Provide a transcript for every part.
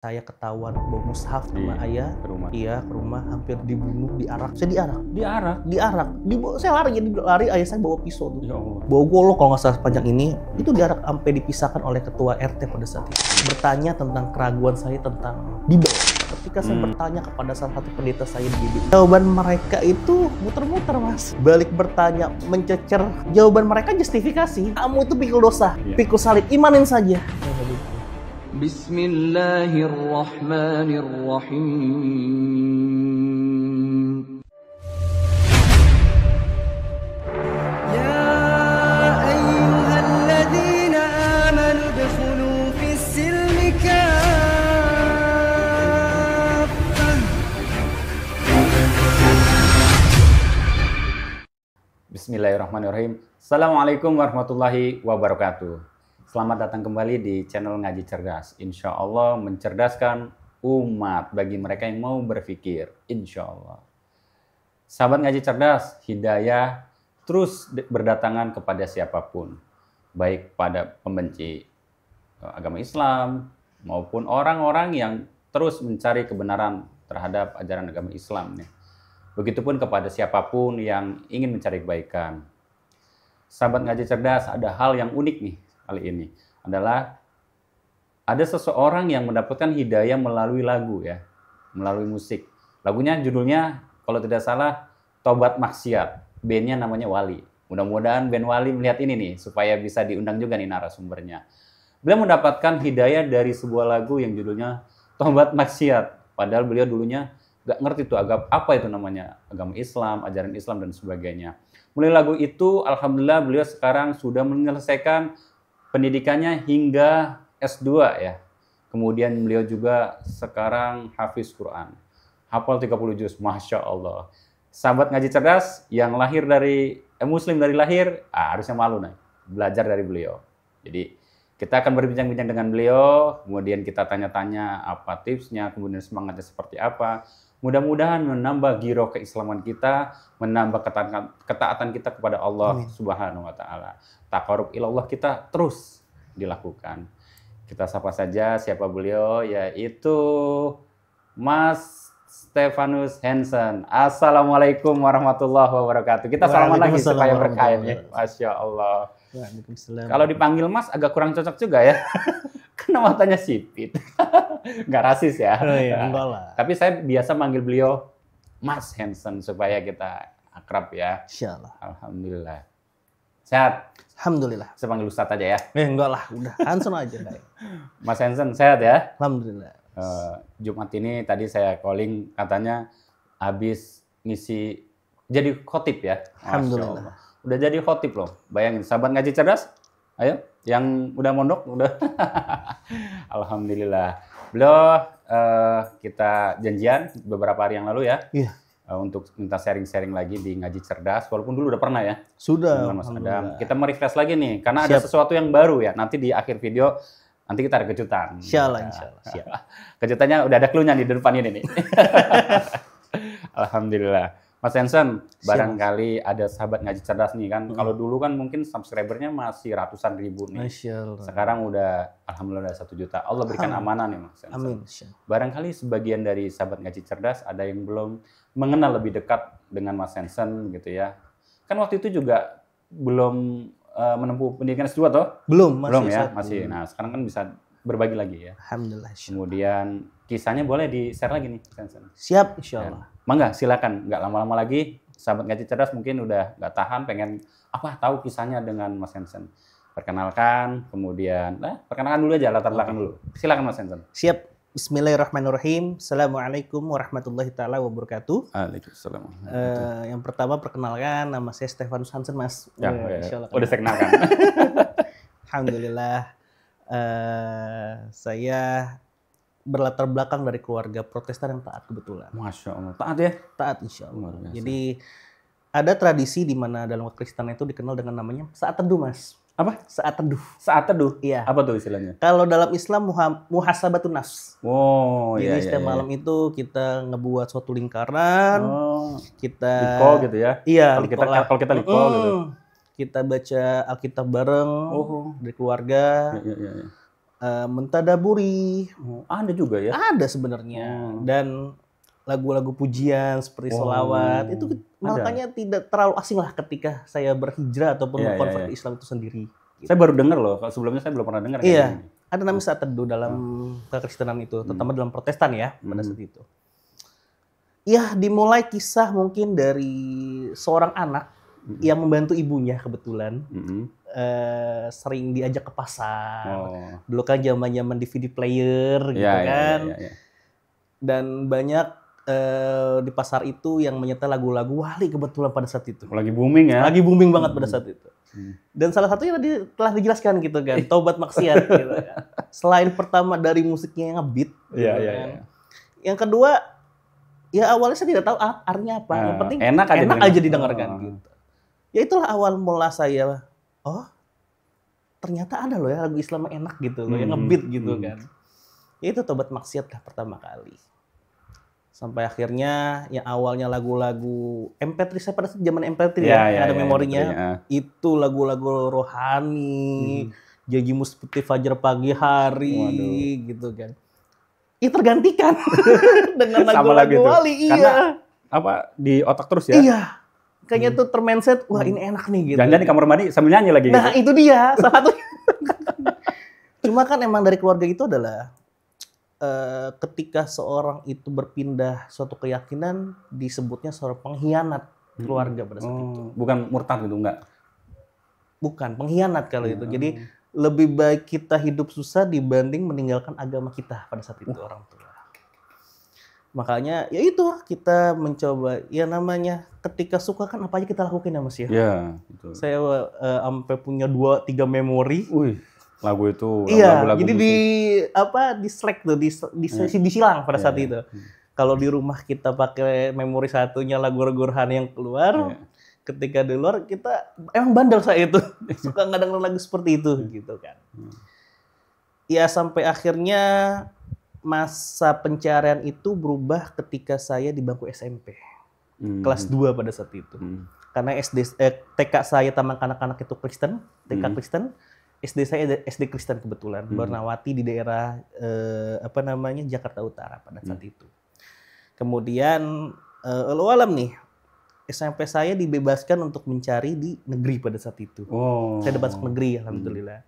Saya ketahuan bawa mushaf sama Di ayah. rumah. Iya, ke rumah hampir dibunuh, diarak. Saya diarak. Diarak? Diarak. Saya lari, jadi lari, ayah saya bawa pisau tuh. Ya Allah. Bawa golok kalau nggak salah sepanjang ini. Itu diarak sampai dipisahkan oleh ketua RT pada saat itu. Bertanya tentang keraguan saya tentang Bible. Ketika saya bertanya kepada salah satu pendeta saya di GBI, jawaban mereka itu muter-muter, Mas. Balik bertanya, mencecer, jawaban mereka justifikasi. Kamu itu pikul dosa, pikul salib, imanin saja. Bismillahirrahmanirrahim. Ya ayyuhalladzina amanu udkhulu fis-silmi kaffah. Bismillahirrahmanirrahim. Assalamualaikum warahmatullahi wabarakatuh. Selamat datang kembali di channel Ngaji Cerdas. Insya Allah mencerdaskan umat bagi mereka yang mau berpikir. Insya Allah. Sahabat Ngaji Cerdas, hidayah terus berdatangan kepada siapapun. Baik pada pembenci agama Islam maupun orang-orang yang terus mencari kebenaran terhadap ajaran agama Islam. Begitupun kepada siapapun yang ingin mencari kebaikan. Sahabat Ngaji Cerdas, ada hal yang unik nih kali ini. Adalah ada seseorang yang mendapatkan hidayah melalui lagu ya, melalui musik. Lagunya judulnya kalau tidak salah Tobat Maksiat. Bandnya namanya Wali. Mudah-mudahan band Wali melihat ini nih supaya bisa diundang juga nih narasumbernya. Beliau mendapatkan hidayah dari sebuah lagu yang judulnya Tobat Maksiat. Padahal beliau dulunya nggak ngerti tuh apa itu namanya agama Islam, ajaran Islam dan sebagainya. Mulai lagu itu, alhamdulillah beliau sekarang sudah menyelesaikan pendidikannya hingga S2 ya. Kemudian beliau juga sekarang hafiz Quran. Hafal 30 juz, Masya Allah. Sahabat Ngaji Cerdas yang lahir dari Muslim dari lahir, harusnya malu nih belajar dari beliau. Jadi kita akan berbincang-bincang dengan beliau, kemudian kita tanya-tanya apa tipsnya, kemudian semangatnya seperti apa. Mudah-mudahan menambah giroh keislaman kita, menambah ketaatan kita kepada Allah Subhanahu wa taala. Taqarrub ilallah kita terus dilakukan. Kita sapa saja siapa beliau, yaitu Mas Stefanus Hansen. Assalamualaikum warahmatullahi wabarakatuh. Kita salaman lagi supaya berkah ya. Masya Allah. Kalau dipanggil Mas agak kurang cocok juga ya. Karena matanya sipit. Nggak rasis ya. Oh iya, enggak lah. Tapi saya biasa manggil beliau Mas Hansen supaya kita akrab ya. Insyaallah. Alhamdulillah. Sehat? Alhamdulillah. Saya panggil Ustadz aja ya. Enggak lah, udah Hansen aja. Mas Hansen, sehat ya? Alhamdulillah. Jumat ini tadi saya calling katanya habis ngisi jadi khotib ya. Alhamdulillah. Udah jadi khotib loh. Bayangin, sahabat Ngaji Cerdas, ayo yang udah mondok udah. Alhamdulillah. Beliau kita janjian beberapa hari yang lalu ya. Iya. Untuk minta sharing-sharing lagi di Ngaji Cerdas, walaupun dulu udah pernah ya. Sudah. Dengan Mas Adam. Kita merefresh lagi nih, karena ada sesuatu yang baru ya. Nanti di akhir video nanti kita ada kejutan. Insyaallah, insyaallah. Siap. Kejutannya udah ada clue-nya di depan ini nih. Alhamdulillah. Mas Hansen, barangkali ada sahabat Ngaji Cerdas nih kan. Kalau dulu kan mungkin subscribernya masih ratusan ribu nih. Masyaallah. Sekarang udah alhamdulillah 1 juta. Allah berikan amanah nih Mas Hansen. Amin. Barangkali sebagian dari sahabat Ngaji Cerdas ada yang belum mengenal lebih dekat dengan Mas Hansen gitu ya. Kan waktu itu juga belum menempuh pendidikan S2 toh? Belum Ya, masih. Nah, sekarang kan bisa berbagi lagi ya. Alhamdulillah. Kemudian kisahnya boleh di-share lagi nih, Hansen. Siap, insyaallah. Mangga, silakan. Nggak lama-lama lagi, sahabat Ngaji Cerdas mungkin udah nggak tahan, pengen tahu kisahnya dengan Mas Hansen. Perkenalkan, kemudian, perkenalkan dulu aja, latar belakang dulu. Silakan Mas Hansen. Siap. Bismillahirrahmanirrahim. Assalamualaikum warahmatullahi taala wabarakatuh. Waalaikumsalam. Yang pertama perkenalkan, nama saya Stefanus Hansen, Mas. Ya, Insyaallah. udah saya kenalkan. Alhamdulillah. Saya berlatar belakang dari keluarga Protestan yang taat kebetulan. Masya Allah. Taat ya? Taat insya Allah. Jadi ada tradisi di mana dalam Kristen itu dikenal dengan namanya saat teduh, Mas. Apa? Saat teduh. Saat teduh? Iya. Apa tuh istilahnya? Kalau dalam Islam muhasabatun nafs. Oh, jadi setiap malam itu kita ngebuat suatu lingkaran. Kita liko gitu ya? Iya. Kalau kita liko gitu. Kita baca Alkitab bareng dari keluarga. Iya. mentadaburi, Oh, ada juga ya? ada sebenarnya. Dan lagu-lagu pujian seperti sholawat itu makanya tidak terlalu asing lah ketika saya berhijrah ataupun Iya, berkonvert iya, ke Islam itu sendiri. Saya baru dengar loh, kalau sebelumnya saya belum pernah dengar kayak Iya, gini. ada namanya saat teduh dalam kekristenan itu, terutama dalam Protestan ya pada saat itu. Ya, dimulai kisah mungkin dari seorang anak yang membantu ibunya kebetulan. Sering diajak ke pasar. Dulu kan zaman-zaman DVD player gitu kan. Iya. Dan banyak di pasar itu yang menyetel lagu-lagu wali kebetulan pada saat itu. Lagi booming ya? Lagi booming banget pada saat itu. Dan salah satunya tadi telah dijelaskan gitu kan, taubat maksiat gitu kan. Selain pertama dari musiknya yang ngebeat gitu kan. Yang kedua, ya awalnya saya tidak tahu artinya apa. Yang penting enak aja didengarkan gitu. Ya itulah awal mula saya, oh ternyata ada loh ya lagu Islam yang enak gitu loh, yang ngebeat gitu kan. Ya itu taubat maksiat lah pertama kali. Sampai akhirnya yang awalnya lagu-lagu MP3, saya pada zaman MP3 ya, ada memorinya. MP3, itu lagu-lagu rohani, janjimu seperti fajar pagi hari gitu kan. Ya tergantikan dengan lagu-lagu wali. Karena apa di otak terus ya? Iya. Kayaknya tuh termindset, wah ini enak nih gitu. Jangan-jangan di kamar mandi sambil nyanyi lagi Nah, gitu. itu dia salah satunya. Cuma kan emang dari keluarga itu adalah ketika seorang itu berpindah suatu keyakinan disebutnya seorang pengkhianat keluarga pada saat itu. Bukan murtad gitu, enggak? Bukan, pengkhianat kalau itu. Jadi lebih baik kita hidup susah dibanding meninggalkan agama kita pada saat itu orang tua. Makanya ya itu kita mencoba, ya namanya ketika suka kan apa aja kita lakukan ya Mas ya. Iya, betul. Saya sampai punya 2-3 memori. Lagu itu, iya, lagu-lagu jadi di Slack tuh, disilang pada saat itu. Kalau di rumah kita pakai memori satunya lagu-lagu rohani yang keluar, ketika di luar kita emang bandel saya itu suka ngadang lagu seperti itu gitu kan. Ya sampai akhirnya masa pencarian itu berubah ketika saya di bangku SMP. Kelas 2 pada saat itu. Karena TK saya Taman Kanak-kanak itu Kristen, TK Kristen. SD saya SD Kristen kebetulan, Bernawati di daerah Jakarta Utara pada saat itu. Kemudian alam nih, SMP saya dibebaskan untuk mencari di negeri pada saat itu. Saya dapat masuk negeri, alhamdulillah.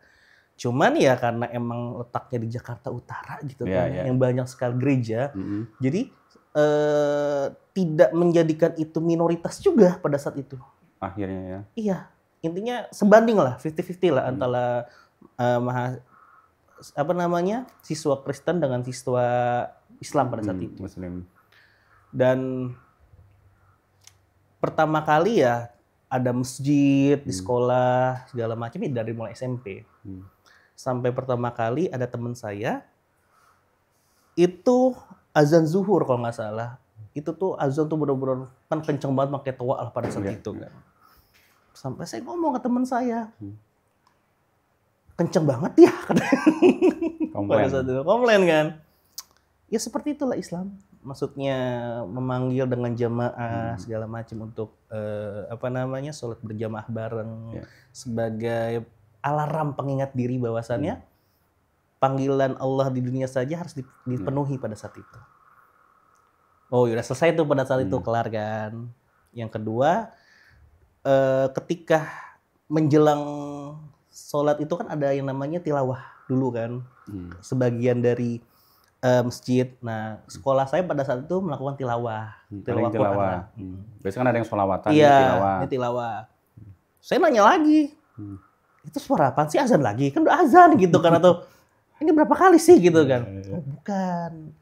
Cuman ya karena emang letaknya di Jakarta Utara gitu kan, yang banyak sekali gereja, jadi tidak menjadikan itu minoritas juga pada saat itu. Akhirnya ya. Iya. Intinya sebanding lah, 50-50 lah antara siswa Kristen dengan siswa Islam pada saat itu. Muslim. Dan pertama kali ya ada masjid di sekolah segala macam dari mulai SMP. Sampai pertama kali ada teman saya itu azan zuhur kalau nggak salah. Itu tuh azan tuh bener-bener kan kenceng banget pakai toa lah pada saat itu kan. Sampai saya ngomong ke teman saya, kenceng banget ya, komplain kan. Ya seperti itulah Islam, maksudnya memanggil dengan jamaah segala macam untuk sholat berjamaah bareng sebagai alarm pengingat diri bahwasannya panggilan Allah di dunia saja harus dipenuhi pada saat itu. Oh, udah selesai tuh pada saat itu, kelar kan. Yang kedua, ketika menjelang sholat itu kan ada yang namanya tilawah dulu kan, sebagian dari masjid. Nah, sekolah saya pada saat itu melakukan tilawah Quran. Biasanya kan ada yang sholawatan, ini tilawah. Saya nanya lagi, itu suara apaan sih, azan lagi? Kan udah azan gitu kan, atau ini berapa kali sih gitu kan? Oh, bukan,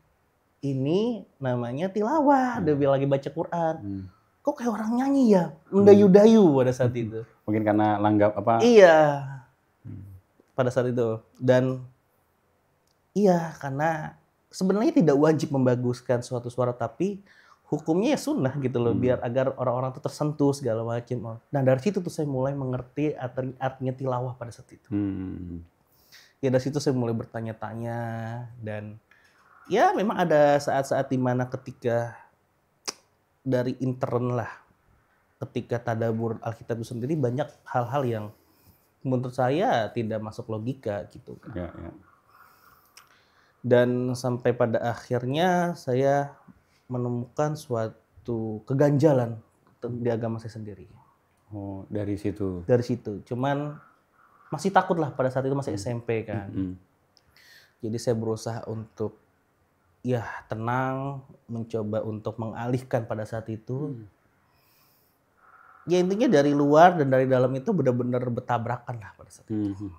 ini namanya tilawah, dia lagi baca Quran. Kok kayak orang nyanyi ya, mendayu-dayu pada saat itu. Mungkin karena langgap apa? Iya, pada saat itu. Dan iya, karena sebenarnya tidak wajib membaguskan suatu suara, tapi hukumnya ya sunnah gitu loh, biar agar orang-orang itu tersentuh segala macam. Nah dari situ tuh saya mulai mengerti artinya tilawah pada saat itu. Ya dari situ saya mulai bertanya-tanya, dan ya memang ada saat-saat dimana ketika dari intern lah, ketika tadabbur Alkitab itu sendiri banyak hal-hal yang menurut saya tidak masuk logika gitu kan. Dan sampai pada akhirnya saya menemukan suatu keganjalan di agama saya sendiri. Oh, dari situ. Dari situ. Cuman masih takut lah pada saat itu masih SMP kan. Jadi saya berusaha untuk ya tenang, mencoba untuk mengalihkan pada saat itu. Ya intinya dari luar dan dari dalam itu benar-benar bertabrakan lah pada saat itu.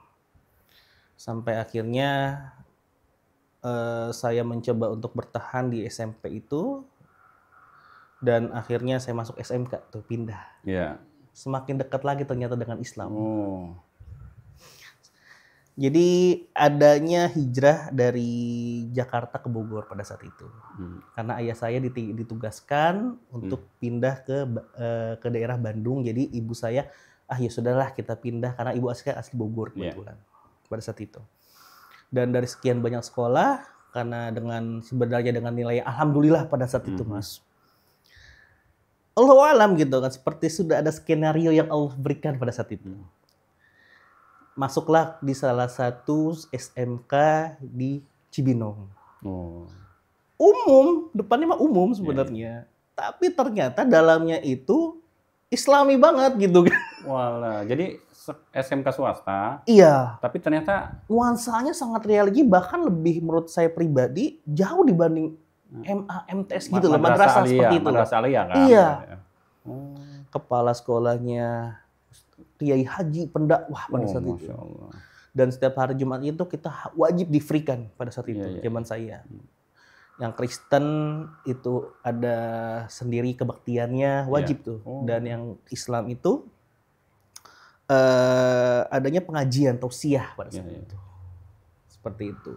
Sampai akhirnya saya mencoba untuk bertahan di SMP itu dan akhirnya saya masuk SMK tuh pindah. Iya. Semakin dekat lagi ternyata dengan Islam. Oh. Jadi adanya hijrah dari Jakarta ke Bogor pada saat itu. Karena ayah saya ditugaskan untuk pindah ke daerah Bandung. Jadi ibu saya, ya sudahlah kita pindah karena ibu saya asli Bogor kebetulan pada saat itu. Dan dari sekian banyak sekolah, karena sebenarnya dengan nilai alhamdulillah pada saat itu Mas. Allahu alam gitu kan, seperti sudah ada skenario yang Allah berikan pada saat itu. Masuklah di salah satu SMK di Cibinong. Oh. Umum, depannya mah umum sebenarnya. Tapi ternyata dalamnya itu Islami banget gitu kan. Walah, jadi SMK swasta. Iya. Tapi ternyata nuansanya sangat religi, bahkan lebih menurut saya pribadi jauh dibanding MA, MTS gitu loh, madrasah seperti itu. Madrasah aliyah kan. Iya. Kepala sekolahnya kiai haji pendakwah pada saat itu. Masya Allah. Dan setiap hari Jumat itu kita wajib di-free-kan pada saat itu, zaman saya. Yang Kristen itu ada sendiri kebaktiannya, wajib tuh. Dan yang Islam itu adanya pengajian tausiah pada saat itu. Seperti itu.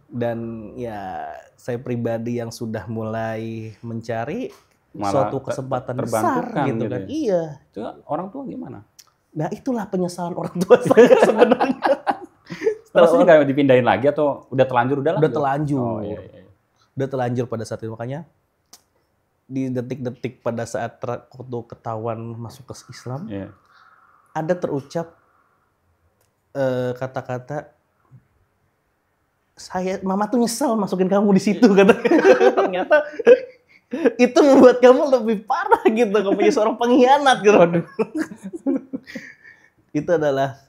Dan ya saya pribadi yang sudah mulai mencari suatu kesempatan besar gitu kan. Iya. Itu orang tua gimana? Nah itulah penyesalan orang tua saya sebenarnya. Terus ini nggak dipindahin lagi atau udah terlanjur? Udah terlanjur. Oh, iya. Udah terlanjur pada saat itu. Makanya di detik-detik pada saat waktu ketahuan masuk ke Islam, ada terucap kata-kata, mama tuh nyesal masukin kamu di situ katanya. Ternyata itu membuat kamu lebih parah gitu, kamu punya seorang pengkhianat gitu. Itu adalah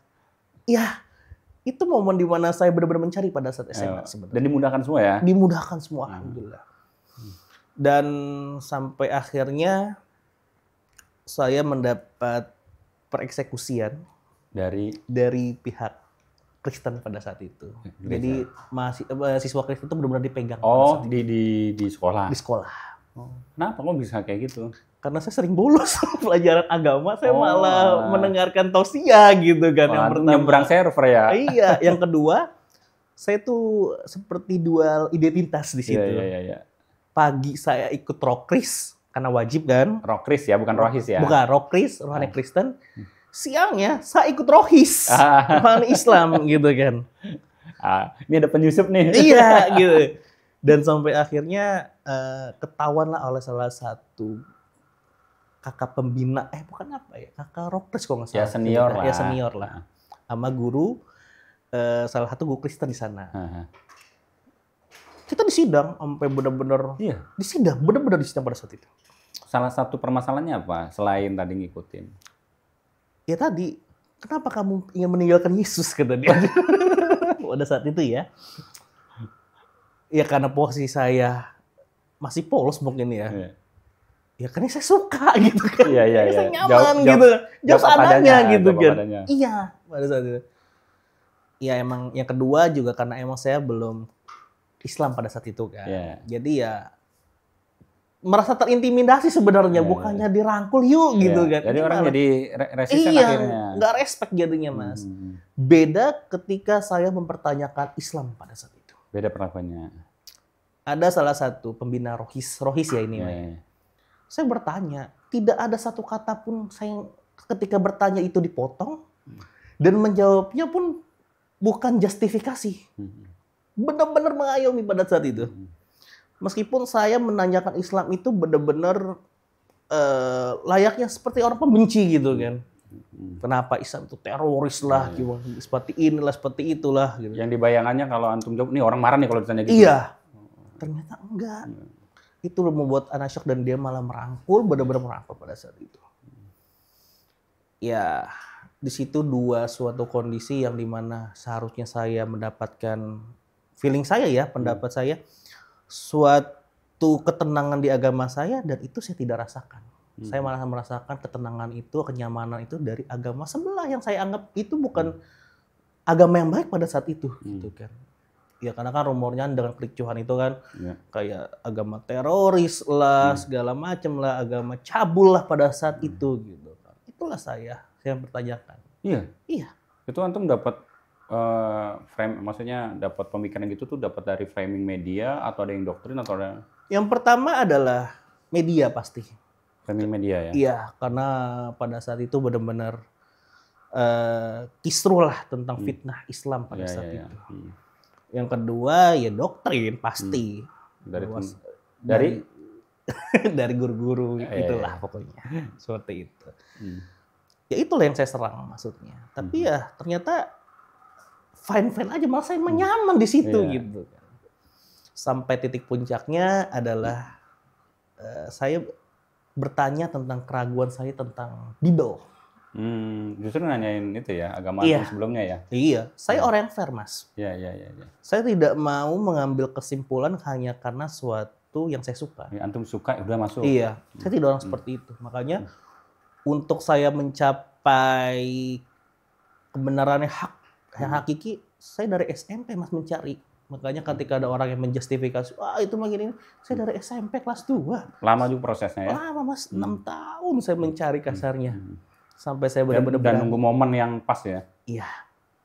itu momen di mana saya benar-benar mencari pada saat SMA sebenarnya. Dan dimudahkan semua ya? Dimudahkan semua, alhamdulillah. Dan sampai akhirnya saya mendapat pereksekusian dari pihak Kristen pada saat itu. Jadi siswa Kristen itu benar-benar dipegang. Oh, di sekolah? Di sekolah. Kenapa kok bisa kayak gitu? Karena saya sering bolos pelajaran agama, saya malah mendengarkan tausiah gitu kan. Yang pertama, nyebrang server ya? Iya, yang kedua, saya tuh seperti dual identitas di situ. Iya. Pagi saya ikut rokris, karena wajib kan. Rokris ya, bukan rohis ya? Bukan, rokris, rohani Kristen. Siangnya saya ikut rohis, rohani Islam gitu kan. Ini ada penyusup nih. Iya, gitu. Dan sampai akhirnya ketahuan lah oleh salah satu kakak pembina, kakak rokris kok nggak salah. Ya senior lah. Sama guru, salah satu guru Kristen di sana. Kita disidang sampai benar-benar disidang pada saat itu. Salah satu permasalahannya apa selain tadi ngikutin? Ya tadi, kenapa kamu ingin meninggalkan Yesus kata dia. Pada saat itu ya. Ya karena posisi saya masih polos mungkin ya. Ya karena saya suka gitu kan. Iya. Saya nyaman gitu. Jawab seadanya gitu kan. Iya, pada saat itu. Ya emang yang kedua juga karena emang saya belum Islam pada saat itu kan. Jadi ya merasa terintimidasi sebenarnya, bukannya dirangkul yuk gitu kan. Jadi orang jadi resisten akhirnya. Nggak respect jadinya Mas. Beda ketika saya mempertanyakan Islam pada saat itu. Beda perlakuannya. Ada salah satu pembina rohis ya ini. Saya bertanya, tidak ada satu kata pun saya ketika bertanya itu dipotong dan menjawabnya pun bukan justifikasi. Benar-benar mengayomi pada saat itu. Meskipun saya menanyakan Islam itu benar-benar layaknya seperti orang pembenci gitu kan. Kenapa Islam itu teroris lah, seperti inilah, seperti itulah. Gitu. Yang dibayangannya kalau antum jawab, nih orang marah nih kalau ditanya gitu. Iya, ternyata enggak. Itu membuat anak shock dan dia malah merangkul, benar-benar merangkul pada saat itu. Ya, di situ suatu kondisi yang dimana seharusnya saya mendapatkan feeling saya ya, pendapat saya, suatu ketenangan di agama saya dan itu saya tidak rasakan. Saya malah merasakan ketenangan itu, kenyamanan itu dari agama sebelah yang saya anggap itu bukan agama yang baik pada saat itu, gitu kan. Ya karena kan rumornya dengan kericuhan itu kan kayak agama teroris lah, segala macam lah, agama cabul lah pada saat itu, gitu kan. Itulah saya bertanyakan. Iya. Iya. Itu antum dapat maksudnya dapat pemikiran gitu tuh dapat dari framing media atau ada yang doktrin atau ada? Yang pertama adalah media pasti. Framing media ya? Iya, karena pada saat itu benar-benar kisruh lah tentang fitnah Islam pada saat itu. Yang kedua ya doktrin pasti. Dari dari guru-guru itulah pokoknya. Seperti itu. Ya itulah yang saya serang maksudnya. Tapi ya ternyata fine-fine aja, malah saya nyaman di situ gitu. Sampai titik puncaknya adalah saya bertanya tentang keraguan saya tentang Bible. Justru nanyain itu ya, agama antum sebelumnya ya? Iya, saya orang yang fair, Mas. Iya. Saya tidak mau mengambil kesimpulan hanya karena suatu yang saya suka. Ya, antum suka, udah masuk. Iya, saya tidak orang seperti itu. Makanya untuk saya mencapai kebenaran yang hakiki, saya dari SMP Mas mencari. Makanya ketika ada orang yang menjustifikasi, wah itu begini, saya dari SMP kelas 2. Lama juga prosesnya ya? Lama Mas, 6 tahun saya mencari kasarnya. Sampai saya benar-benar dan nunggu momen yang pas ya? Iya,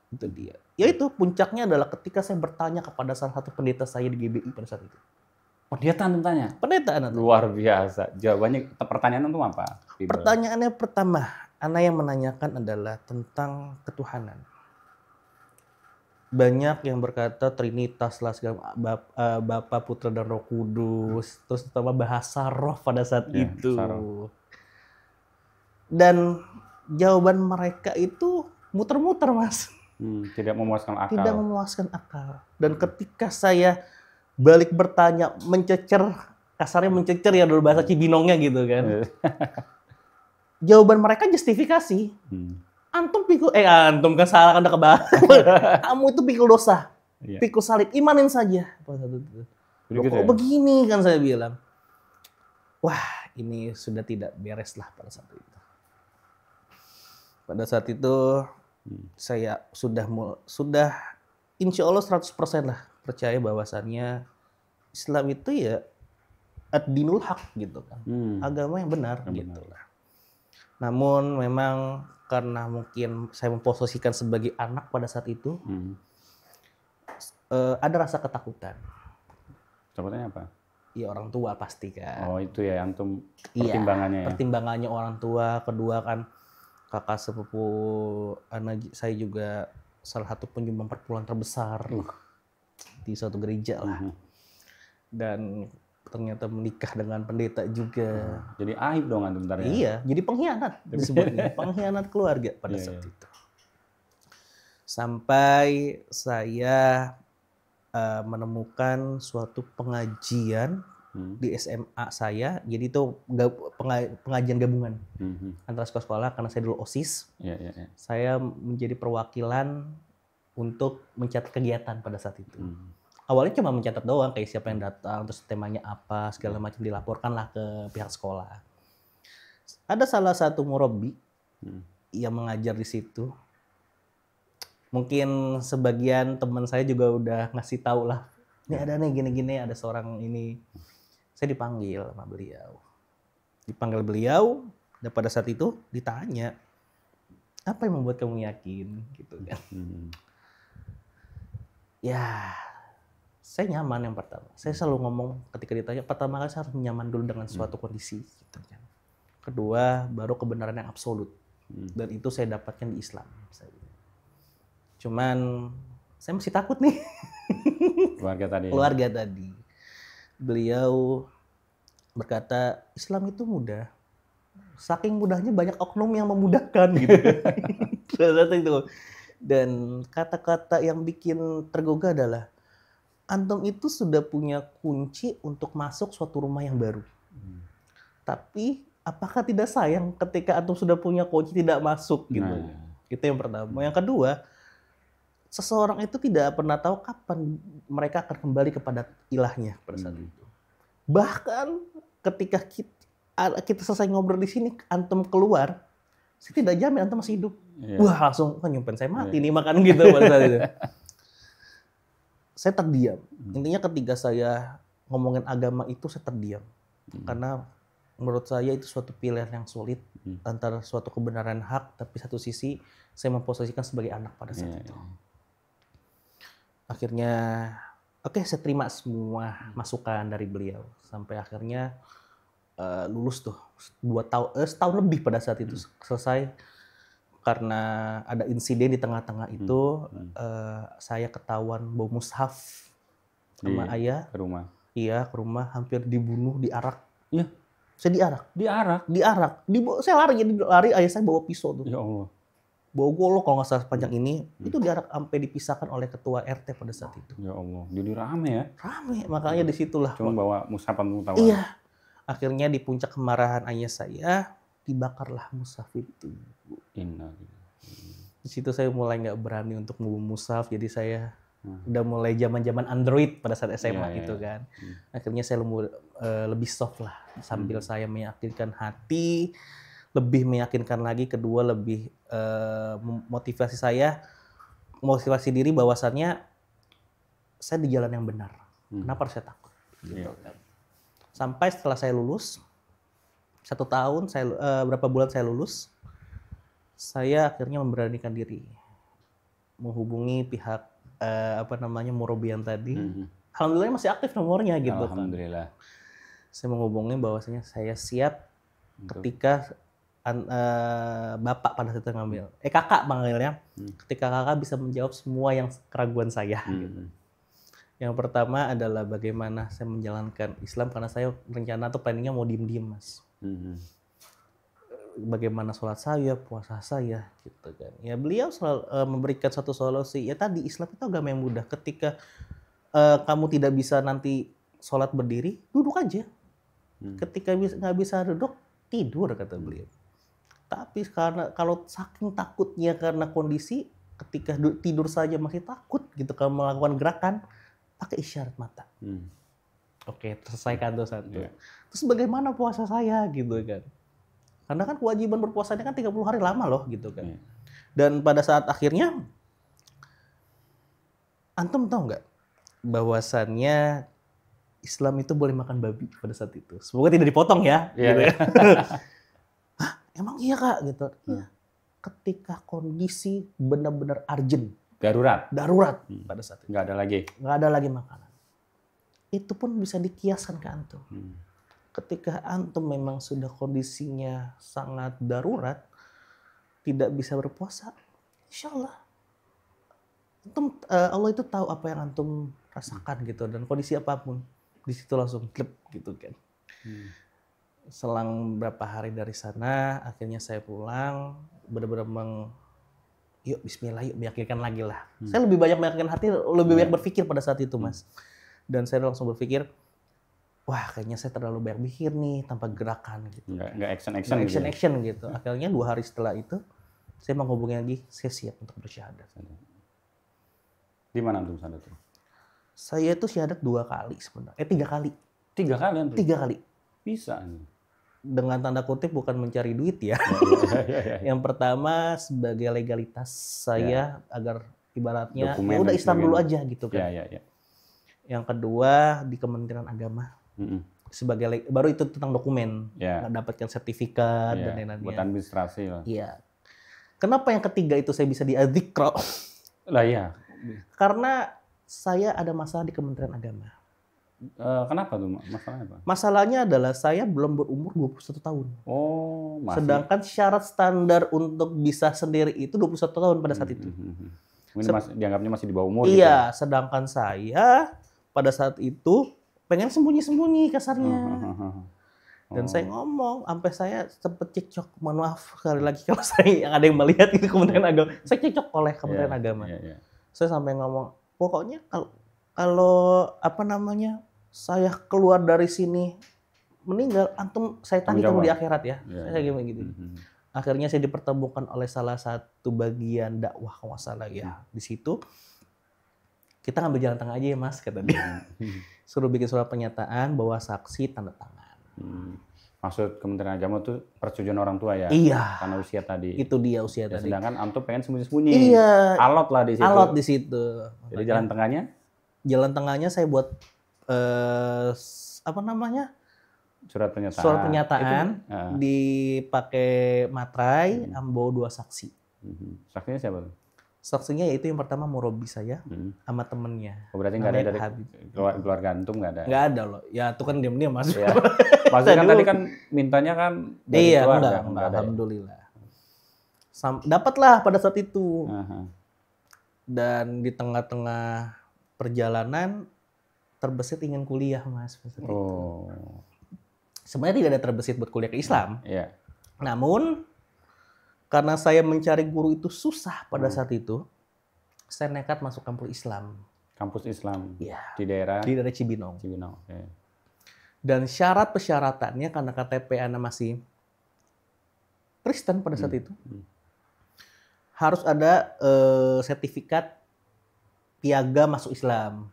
itu dia. Ya itu puncaknya adalah ketika saya bertanya kepada salah satu pendeta saya di GBI pada saat itu. Pendeta antum tanya? Pendeta antum. Luar biasa. Jawabannya, pertanyaan antum apa? Pertanyaannya pertama, Ana yang menanyakan adalah tentang ketuhanan. Banyak yang berkata Trinitas lah, segala Bapa, Putra, dan Roh Kudus. Terus terutama bahasa roh pada saat itu. Dan jawaban mereka itu muter-muter, Mas. Tidak memuaskan akal. Tidak memuaskan akal. Dan ketika saya balik bertanya, mencecer, kasarnya mencecer ya dulu bahasa Cibinongnya gitu kan. Jawaban mereka justifikasi. Antum antum kan salah kan udah kebahas. Kamu itu pikul dosa. Pikul salib, imanin saja. Kok begini kan saya bilang. Wah, ini sudah tidak beres lah pada saat itu. Pada saat itu saya sudah insya Allah 100% lah percaya bahwasannya Islam itu ya ad-dinul haq gitu kan. Agama yang benar gitu lah. Namun memang karena mungkin saya memposisikan sebagai anak pada saat itu, ada rasa ketakutan. Contohnya apa? Ya orang tua pasti kan. Oh itu ya antum pertimbangannya ya? Pertimbangannya orang tua. Kedua kan kakak sepupu anak saya juga salah satu penyumbang perpuluhan terbesar di suatu gereja lah. Dan ternyata menikah dengan pendeta juga. Jadi aib dong antum bentar ya? Iya, jadi pengkhianat disebutnya. Pengkhianat keluarga pada saat itu. Sampai saya menemukan suatu pengajian di SMA saya. Jadi itu pengajian gabungan antara sekolah-sekolah karena saya dulu OSIS. Saya menjadi perwakilan untuk mencatat kegiatan pada saat itu. Awalnya cuma mencatat doang, kayak siapa yang datang, terus temanya apa, segala macam dilaporkanlah ke pihak sekolah. Ada salah satu murabbi yang mengajar di situ. Mungkin sebagian teman saya juga udah ngasih tahu lah. Ini ada nih gini-gini, ada seorang ini. Saya dipanggil sama beliau. Dipanggil beliau, dan pada saat itu ditanya, apa yang membuat kamu yakin? Gitu kan. Ya, saya nyaman yang pertama. Saya selalu ngomong ketika ditanya, pertama kali saya harus nyaman dulu dengan suatu kondisi. Gitu kan. Kedua, baru kebenaran yang absolut. Dan itu saya dapatkan di Islam. Cuman, saya masih takut nih. Keluarga tadi. Beliau berkata, Islam itu mudah. Saking mudahnya banyak oknum yang memudahkan gitu. Salah satu itu. Dan kata-kata yang bikin tergugah adalah antum itu sudah punya kunci untuk masuk suatu rumah yang baru. Tapi apakah tidak sayang ketika antum sudah punya kunci tidak masuk gitu? Nah. Itu yang pertama. Yang kedua, seseorang itu tidak pernah tahu kapan mereka akan kembali kepada ilahnya pada saat itu. Bahkan ketika kita selesai ngobrol di sini, antum keluar, saya tidak jamin antum masih hidup. Iya. Wah, langsung kan nyumpain saya mati nih makan gitu pada saat itu. Saya terdiam. Intinya ketika saya ngomongin agama itu saya terdiam. Karena menurut saya itu suatu pilihan yang sulit antara suatu kebenaran hak, tapi satu sisi saya memposisikan sebagai anak pada saat itu. Akhirnya, oke, saya terima semua masukan dari beliau sampai akhirnya lulus tuh 2 tahun, setahun lebih pada saat itu selesai. Karena ada insiden di tengah-tengah itu, saya ketahuan bawa mushaf sama ayah. Ke rumah. Iya, ke rumah, hampir dibunuh, diarak. Iya. Saya diarak. Diarak. Saya lari, ayah saya bawa pisau tuh. Ya Allah. Bawa golok kalau nggak salah panjang ini, itu diarak sampai dipisahkan oleh ketua RT pada saat itu. Ya Allah. Jadi rame ya. Rame, makanya disitulah. Cuma bawa mushaf tahu. Iya. Akhirnya di puncak kemarahan ayah saya, dibakarlah mushaf itu. Di situ saya mulai nggak berani untuk membawa mushaf, jadi saya udah mulai zaman Android pada saat SMA gitu kan. Akhirnya saya lebih soft lah, sambil saya meyakinkan hati, lebih meyakinkan lagi, kedua lebih motivasi diri bahwasannya saya di jalan yang benar. Kenapa saya takut? Gitu kan. Sampai setelah saya lulus, 1 tahun, berapa bulan saya lulus, saya akhirnya memberanikan diri menghubungi pihak Murobian tadi. Alhamdulillah masih aktif nomornya gitu. Alhamdulillah. Saya menghubungi bahwasanya saya siap ketika bapak pada saat itu ngambil, kakak panggilnya, ketika kakak bisa menjawab semua yang keraguan saya. Gitu. Yang pertama adalah bagaimana saya menjalankan Islam, karena saya rencana atau planningnya mau diem-diem, Mas. Bagaimana sholat saya, puasa saya, gitu kan. Ya beliau selalu memberikan satu solusi. Ya tadi Islam itu agama yang mudah. Ketika kamu tidak bisa nanti sholat berdiri, duduk aja. Ketika nggak bisa duduk, tidur kata beliau. Tapi karena kalau saking takutnya karena kondisi, ketika tidur saja masih takut gitu kalau melakukan gerakan, pakai isyarat mata. Oke, selesaikan tuh satu. Terus bagaimana puasa saya gitu kan? Karena kan kewajiban berpuasanya kan 30 hari lama loh gitu kan. Dan pada saat akhirnya, antum tahu nggak bahwasannya Islam itu boleh makan babi pada saat itu. Semoga tidak dipotong ya. Gitu ya. Hah, emang iya kak gitu. Iya. Ketika kondisi benar-benar urgent. Darurat pada saat itu. Nggak ada lagi makanan. Itu pun bisa dikiaskan ke antum. Ketika antum memang sudah kondisinya sangat darurat, tidak bisa berpuasa, insya Allah, Allah itu tahu apa yang antum rasakan gitu, dan kondisi apapun, di situ langsung klep gitu kan. Selang berapa hari dari sana, akhirnya saya pulang, benar-benar yuk Bismillah, yuk meyakinkan lagi lah. Saya lebih banyak meyakinkan hati, lebih banyak berpikir pada saat itu, Mas. Dan saya langsung berpikir, wah kayaknya saya terlalu banyak pikir nih tanpa gerakan gitu. Nggak action gitu. Akhirnya 2 hari setelah itu saya menghubungi lagi, saya siap untuk bersyahadat. Di mana antum syahadat? Saya itu syahadat 2 kali sebenarnya. 3 kali. 3 kali antum? 3 kali. Bisa. Dengan tanda kutip bukan mencari duit ya. Yang pertama sebagai legalitas saya agar ibaratnya ya udah Islam dulu aja gitu kan. Yang kedua di Kementerian Agama. Sebagai baru itu tentang dokumen, mendapatkan sertifikat dan lain-lainnya. Buat administrasi lah. Iya. Kenapa yang ketiga itu saya bisa diadzikro? Lah iya. Karena saya ada masalah di Kementerian Agama. Kenapa tuh? Masalahnya apa? Masalahnya adalah saya belum berumur 21 tahun. Oh, masih. Sedangkan syarat standar untuk bisa sendiri itu 21 tahun pada saat itu. Ini dianggapnya masih di bawah umur. Iya, gitu. Sedangkan saya pada saat itu pengen sembunyi-sembunyi kasarnya. Dan saya ngomong, sampai saya sempet cekcok. Mohon maaf sekali lagi kalau saya yang ada yang melihat itu Kementerian Agama. Saya cekcok oleh Kementerian Agama. Saya sampai ngomong, pokoknya kalau apa namanya, saya keluar dari sini meninggal, antum saya tagih kamu di akhirat ya. Saya gitu. Akhirnya saya dipertemukan oleh salah satu bagian dakwah kalau nggak salah ya. Di situ kita ngambil jalan tengah aja ya Mas, kata dia. Suruh bikin surat pernyataan bahwa saksi tanda tangan. Maksud Kementerian Agama tuh persetujuan orang tua ya? Iya. Karena usia tadi. Itu dia usia tadi. Sedangkan antum pengen sembunyi-sembunyi. Iya. Alot lah di situ. Alot di situ. Jadi jalan tengahnya? Jalan tengahnya saya buat apa namanya? Surat pernyataan. Surat pernyataan dipakai materai, ambo 2 saksi. Saksinya siapa tuh? Saksinya yaitu yang pertama murabi saya sama temennya. Oh, berarti nggak ada dari keluarga antum, nggak ada? Nggak ada loh. Ya itu kan diam-diam Mas. Ya. Maksudnya kan tadi kan mintanya kan dari keluarga. Enggak, alhamdulillah. Dapatlah pada saat itu. Dan di tengah-tengah perjalanan terbesit ingin kuliah Mas. Oh. Sebenarnya tidak ada terbesit buat kuliah ke Islam. Iya. Namun karena saya mencari guru itu susah pada saat itu, saya nekat masuk kampus Islam. Kampus Islam? Iya. Di daerah Cibinong. Okay. Dan syarat persyaratannya karena KTP Anda masih Kristen pada saat itu, harus ada sertifikat piaga masuk Islam.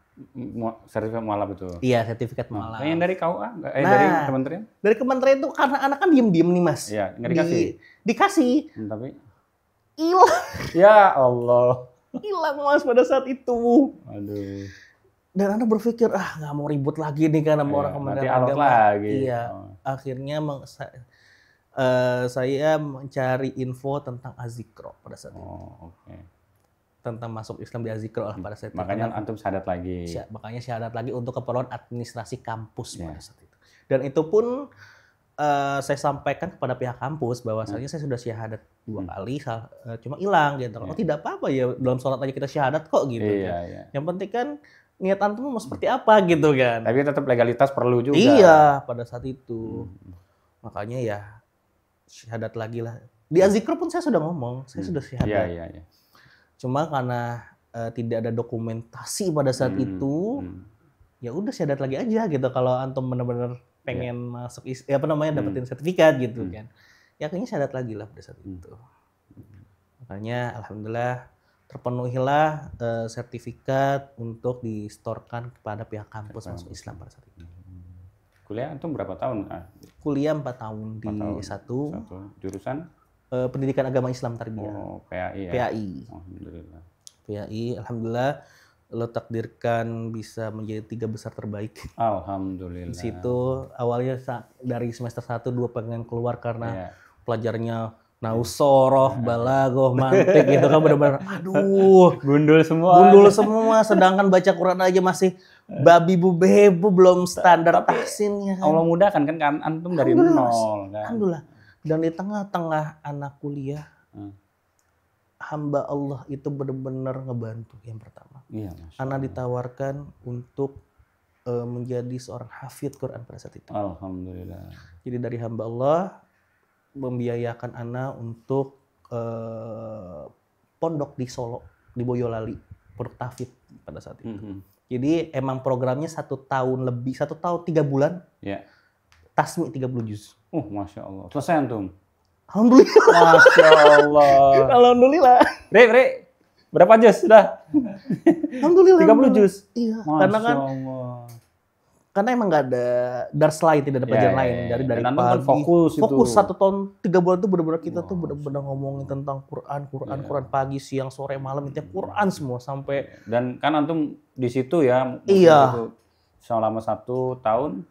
Sertifikat mualaf itu? Iya, sertifikat mualaf. Yang dari KUA? Dari kementerian? Dari kementerian itu karena anak kan diem-diem nih Mas. Iya, nggak dikasih? Dikasih. Tapi? Hilang. Ya Allah. Hilang Mas pada saat itu. Aduh. Dan Anda berpikir, nggak mau ribut lagi nih kan sama orang Kementerian Agama. Lagi. Iya. Akhirnya saya mencari info tentang Azikro pada saat itu. Oke. Tentang masuk Islam di Azikro lah pada saat itu. Makanya antum syahadat lagi. Makanya syahadat lagi untuk keperluan administrasi kampus pada saat itu. Dan itu pun saya sampaikan kepada pihak kampus bahwasanya saya sudah syahadat 2 kali, cuma hilang gitu. Oh tidak apa-apa ya, dalam sholat aja kita syahadat kok gitu. Iya. Yang penting kan niat antum mau seperti apa gitu kan. Tapi tetap legalitas perlu juga. Iya, pada saat itu. Makanya ya syahadat lagi lah. Di Azikro pun saya sudah ngomong, saya sudah syahadat. Iya. Cuma karena tidak ada dokumentasi pada saat itu, ya udah syahadat lagi aja gitu. Kalau antum benar-benar pengen masuk dapetin sertifikat gitu kan. Ya akhirnya syahadat lagi lah pada saat itu. Makanya alhamdulillah terpenuhilah sertifikat untuk distorkan kepada pihak kampus masuk Islam pada saat itu. Kuliah antum berapa tahun? Kuliah 4 tahun di S1. Jurusan? Pendidikan Agama Islam Tarbiyah. Oh, PAI ya? PAI. Alhamdulillah. PAI, alhamdulillah lo takdirkan bisa menjadi 3 besar terbaik. Alhamdulillah. Di situ awalnya dari semester 1 2 pengen keluar karena pelajarnya nausoroh, balagoh, mantik gitu kan benar-benar aduh, gundul semua. Sedangkan baca Quran aja masih babi bu bebu belum standar tahsinnya kan. Allah mudahkan kan antum dari nol kan. Alhamdulillah. Dan di tengah-tengah anak kuliah, hamba Allah itu benar-benar ngebantu yang pertama. Iya, Ana ditawarkan untuk menjadi seorang hafidz Quran pada saat itu. Alhamdulillah. Jadi dari hamba Allah membiayakan Ana untuk pondok di Solo, di Boyolali, pondok tahfidz pada saat itu. Jadi emang programnya 1 tahun lebih, 1 tahun 3 bulan. Ya. Tasmi 30 juz. Masya Allah. Selesai antum? Alhamdulillah. Masya Allah. Alhamdulillah. Re, berapa juz sudah? Alhamdulillah. 30 juz? Iya. Masya Allah. Karena emang nggak ada dars lain, tidak ada pelajaran lain dari pagi. Fokus 1 tahun 3 bulan itu benar-benar kita tuh benar-benar ngomongin tentang Quran pagi, siang, sore, malam, itu Quran semua sampai. Dan kan antum di situ ya. Iya. Selama 1 tahun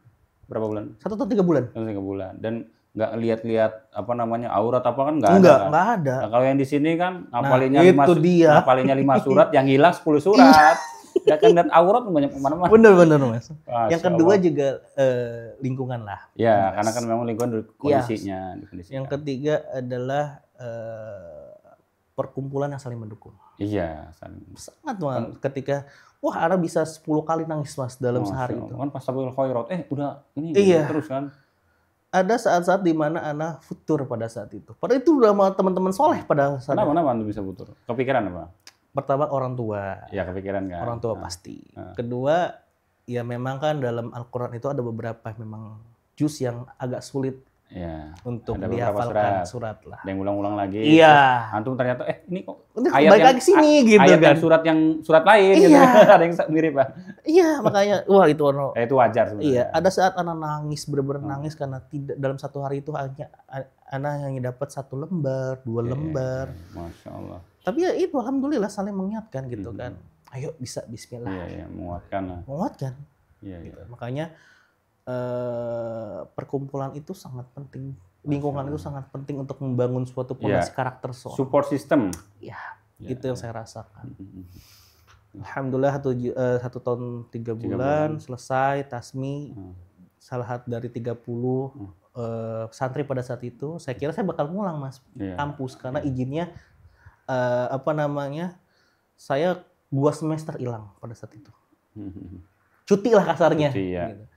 berapa bulan? 1 tahun 3 bulan. 3 bulan. Dan nggak lihat-lihat aurat apa kan nggak ada. Nggak ada. Nah, kalau yang di sini kan ngapalinnya 5 surat, yang hilang 10 surat. Ya kan lihat aurat banyak kemana-mana. Bener Mas. Masya yang kedua Allah. juga lingkungan lah. Ya, karena kan memang lingkungan kondisinya. Yang ketiga adalah perkumpulan yang saling mendukung. Iya, sangat Mas. Ketika Ana bisa 10 kali nangis Mas dalam sehari itu. Kan pas sabul khairat, udah ini iya. terus kan. ada saat-saat di mana ana futur pada saat itu. Padahal itu udah sama teman-teman soleh pada saat itu. Kenapa antum bisa putur? Kepikiran apa? Pertama orang tua. Ya kepikiran kan. Orang tua pasti. Kedua, ya memang kan dalam Al-Quran itu ada beberapa memang juz yang agak sulit Ya. untuk Ada beberapa dihafalkan surat lah. Ada yang ulang-ulang lagi. Iya. Terus antum ternyata ini kok Udah balik lagi sini gitu ayat kan. yang surat lain gitu. Iya. Ada yang mirip, Pak. Iya, makanya wah itu Itu wajar sebenarnya. iya, ada saat anak nangis bener-bener nangis karena tidak dalam satu hari itu hanya anak hanya dapat 1 lembar, 2 lembar. Masya Allah. Tapi ya itu alhamdulillah saling mengingatkan gitu kan. Ayo bisa bismillah. Iya, menguatkan lah. Menguatkan. Iya, Gitu. Makanya perkumpulan itu sangat penting. Lingkungan itu sangat penting untuk membangun suatu fondasi karakter seorang. Support system. Ya, itu yang saya rasakan. Alhamdulillah 1 tahun 3 bulan selesai tasmi. Salah satu dari 30 santri pada saat itu. Saya kira saya bakal ngulang Mas kampus karena izinnya saya 2 semester hilang pada saat itu. Cuti lah kasarnya. Cuti, ya. Gitu.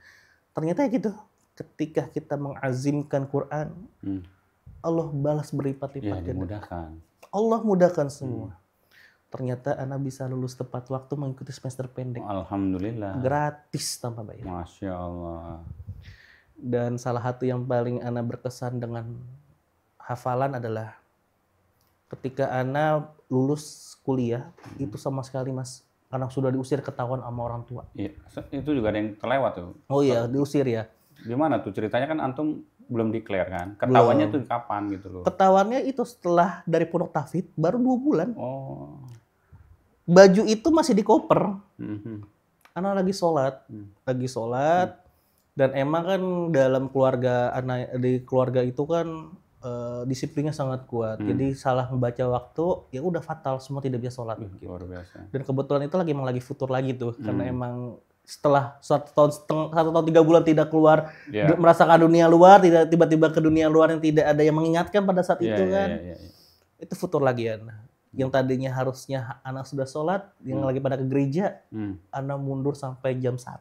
Ternyata ya gitu. Ketika kita mengazimkan Quran, Allah balas berlipat-lipat. Ya, dimudahkan. Allah mudahkan semua. Ternyata Ana bisa lulus tepat waktu mengikuti semester pendek. Alhamdulillah. Gratis tanpa bayar. Masya Allah. Dan salah satu yang paling Ana berkesan dengan hafalan adalah ketika Ana lulus kuliah, itu sama sekali Mas, karena sudah diusir ketahuan sama orang tua. Iya, itu juga ada yang terlewat tuh. Oh iya, diusir ya. Gimana tuh ceritanya kan antum belum declare kan? Ketahuannya tuh kapan gitu loh? Ketahuannya itu setelah dari Pondok Tahfidz baru 2 bulan. Oh. Baju itu masih di koper. Anak lagi sholat, dan emang kan dalam keluarga anak di keluarga itu kan disiplinnya sangat kuat. Jadi salah membaca waktu ya udah fatal, semua tidak bisa sholat. Gitu. Luar biasa. Dan kebetulan itu emang lagi futur lagi tuh, karena emang setelah 1 tahun 3 bulan tidak keluar, merasakan dunia luar, tidak tiba-tiba ke dunia luar yang tidak ada yang mengingatkan pada saat itu kan, itu futur lagi ya. Yang tadinya harusnya anak sudah sholat, yang lagi pada ke gereja, anak mundur sampai jam 1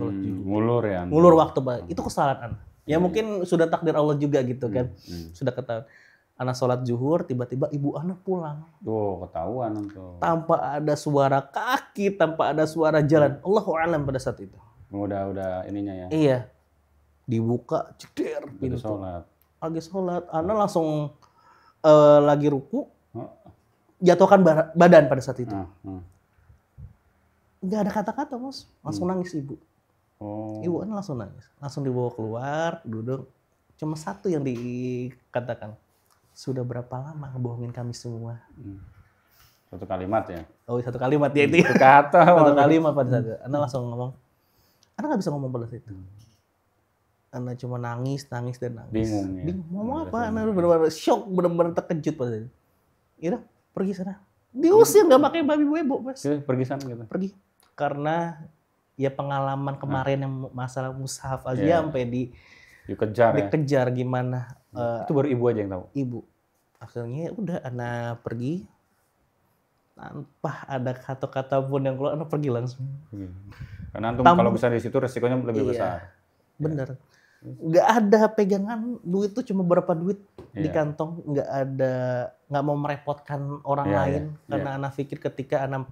sholat juga. Ngulur ya? Ngulur waktu, Pak. Itu kesalahan anak. Ya mungkin sudah takdir Allah juga gitu kan, sudah ketahuan. Anak sholat zuhur, tiba-tiba ibu anak pulang. Tuh, ketahuan tuh. Tanpa ada suara kaki, tanpa ada suara jalan. Allahu a'lam pada saat itu. Udah ininya ya? Iya. Dibuka, ceder pintu. Sholat. Lagi sholat. Anak langsung lagi ruku, jatuhkan badan pada saat itu. Nggak ada kata-kata, Mas. Langsung nangis ibu. Oh. Ibu anak langsung nangis. Langsung dibawa keluar, duduk. Cuma satu yang dikatakan. Sudah berapa lama ngebohongin kami semua? Satu kalimat ya? Oh, satu kalimat ya itu. Satu kata. Satu kalimat pada saat itu. Ana langsung ngomong. Ana nggak bisa ngomong pada saat itu. Ana cuma nangis dan nangis. Bingung ya? Bingung. Ngomong apa? Ana benar-benar shock, benar-benar terkejut pada saat itu. Yaudah, pergi sana. Diusir, nggak pakai babi bu, Mas. Pergi sana gitu? Pergi. Karena ya pengalaman kemarin yang masalah mushaf aja sampai dikejar gimana. Itu baru ibu aja yang tahu? Ibu. Akhirnya udah anak pergi. Tanpa ada kata-kata pun yang keluar, anak pergi langsung. Karena antum kalau bisa di situ resikonya lebih besar. Bener. Nggak ada pegangan duit tuh, cuma berapa duit di kantong. Nggak mau merepotkan orang lain. Karena anak pikir ketika anak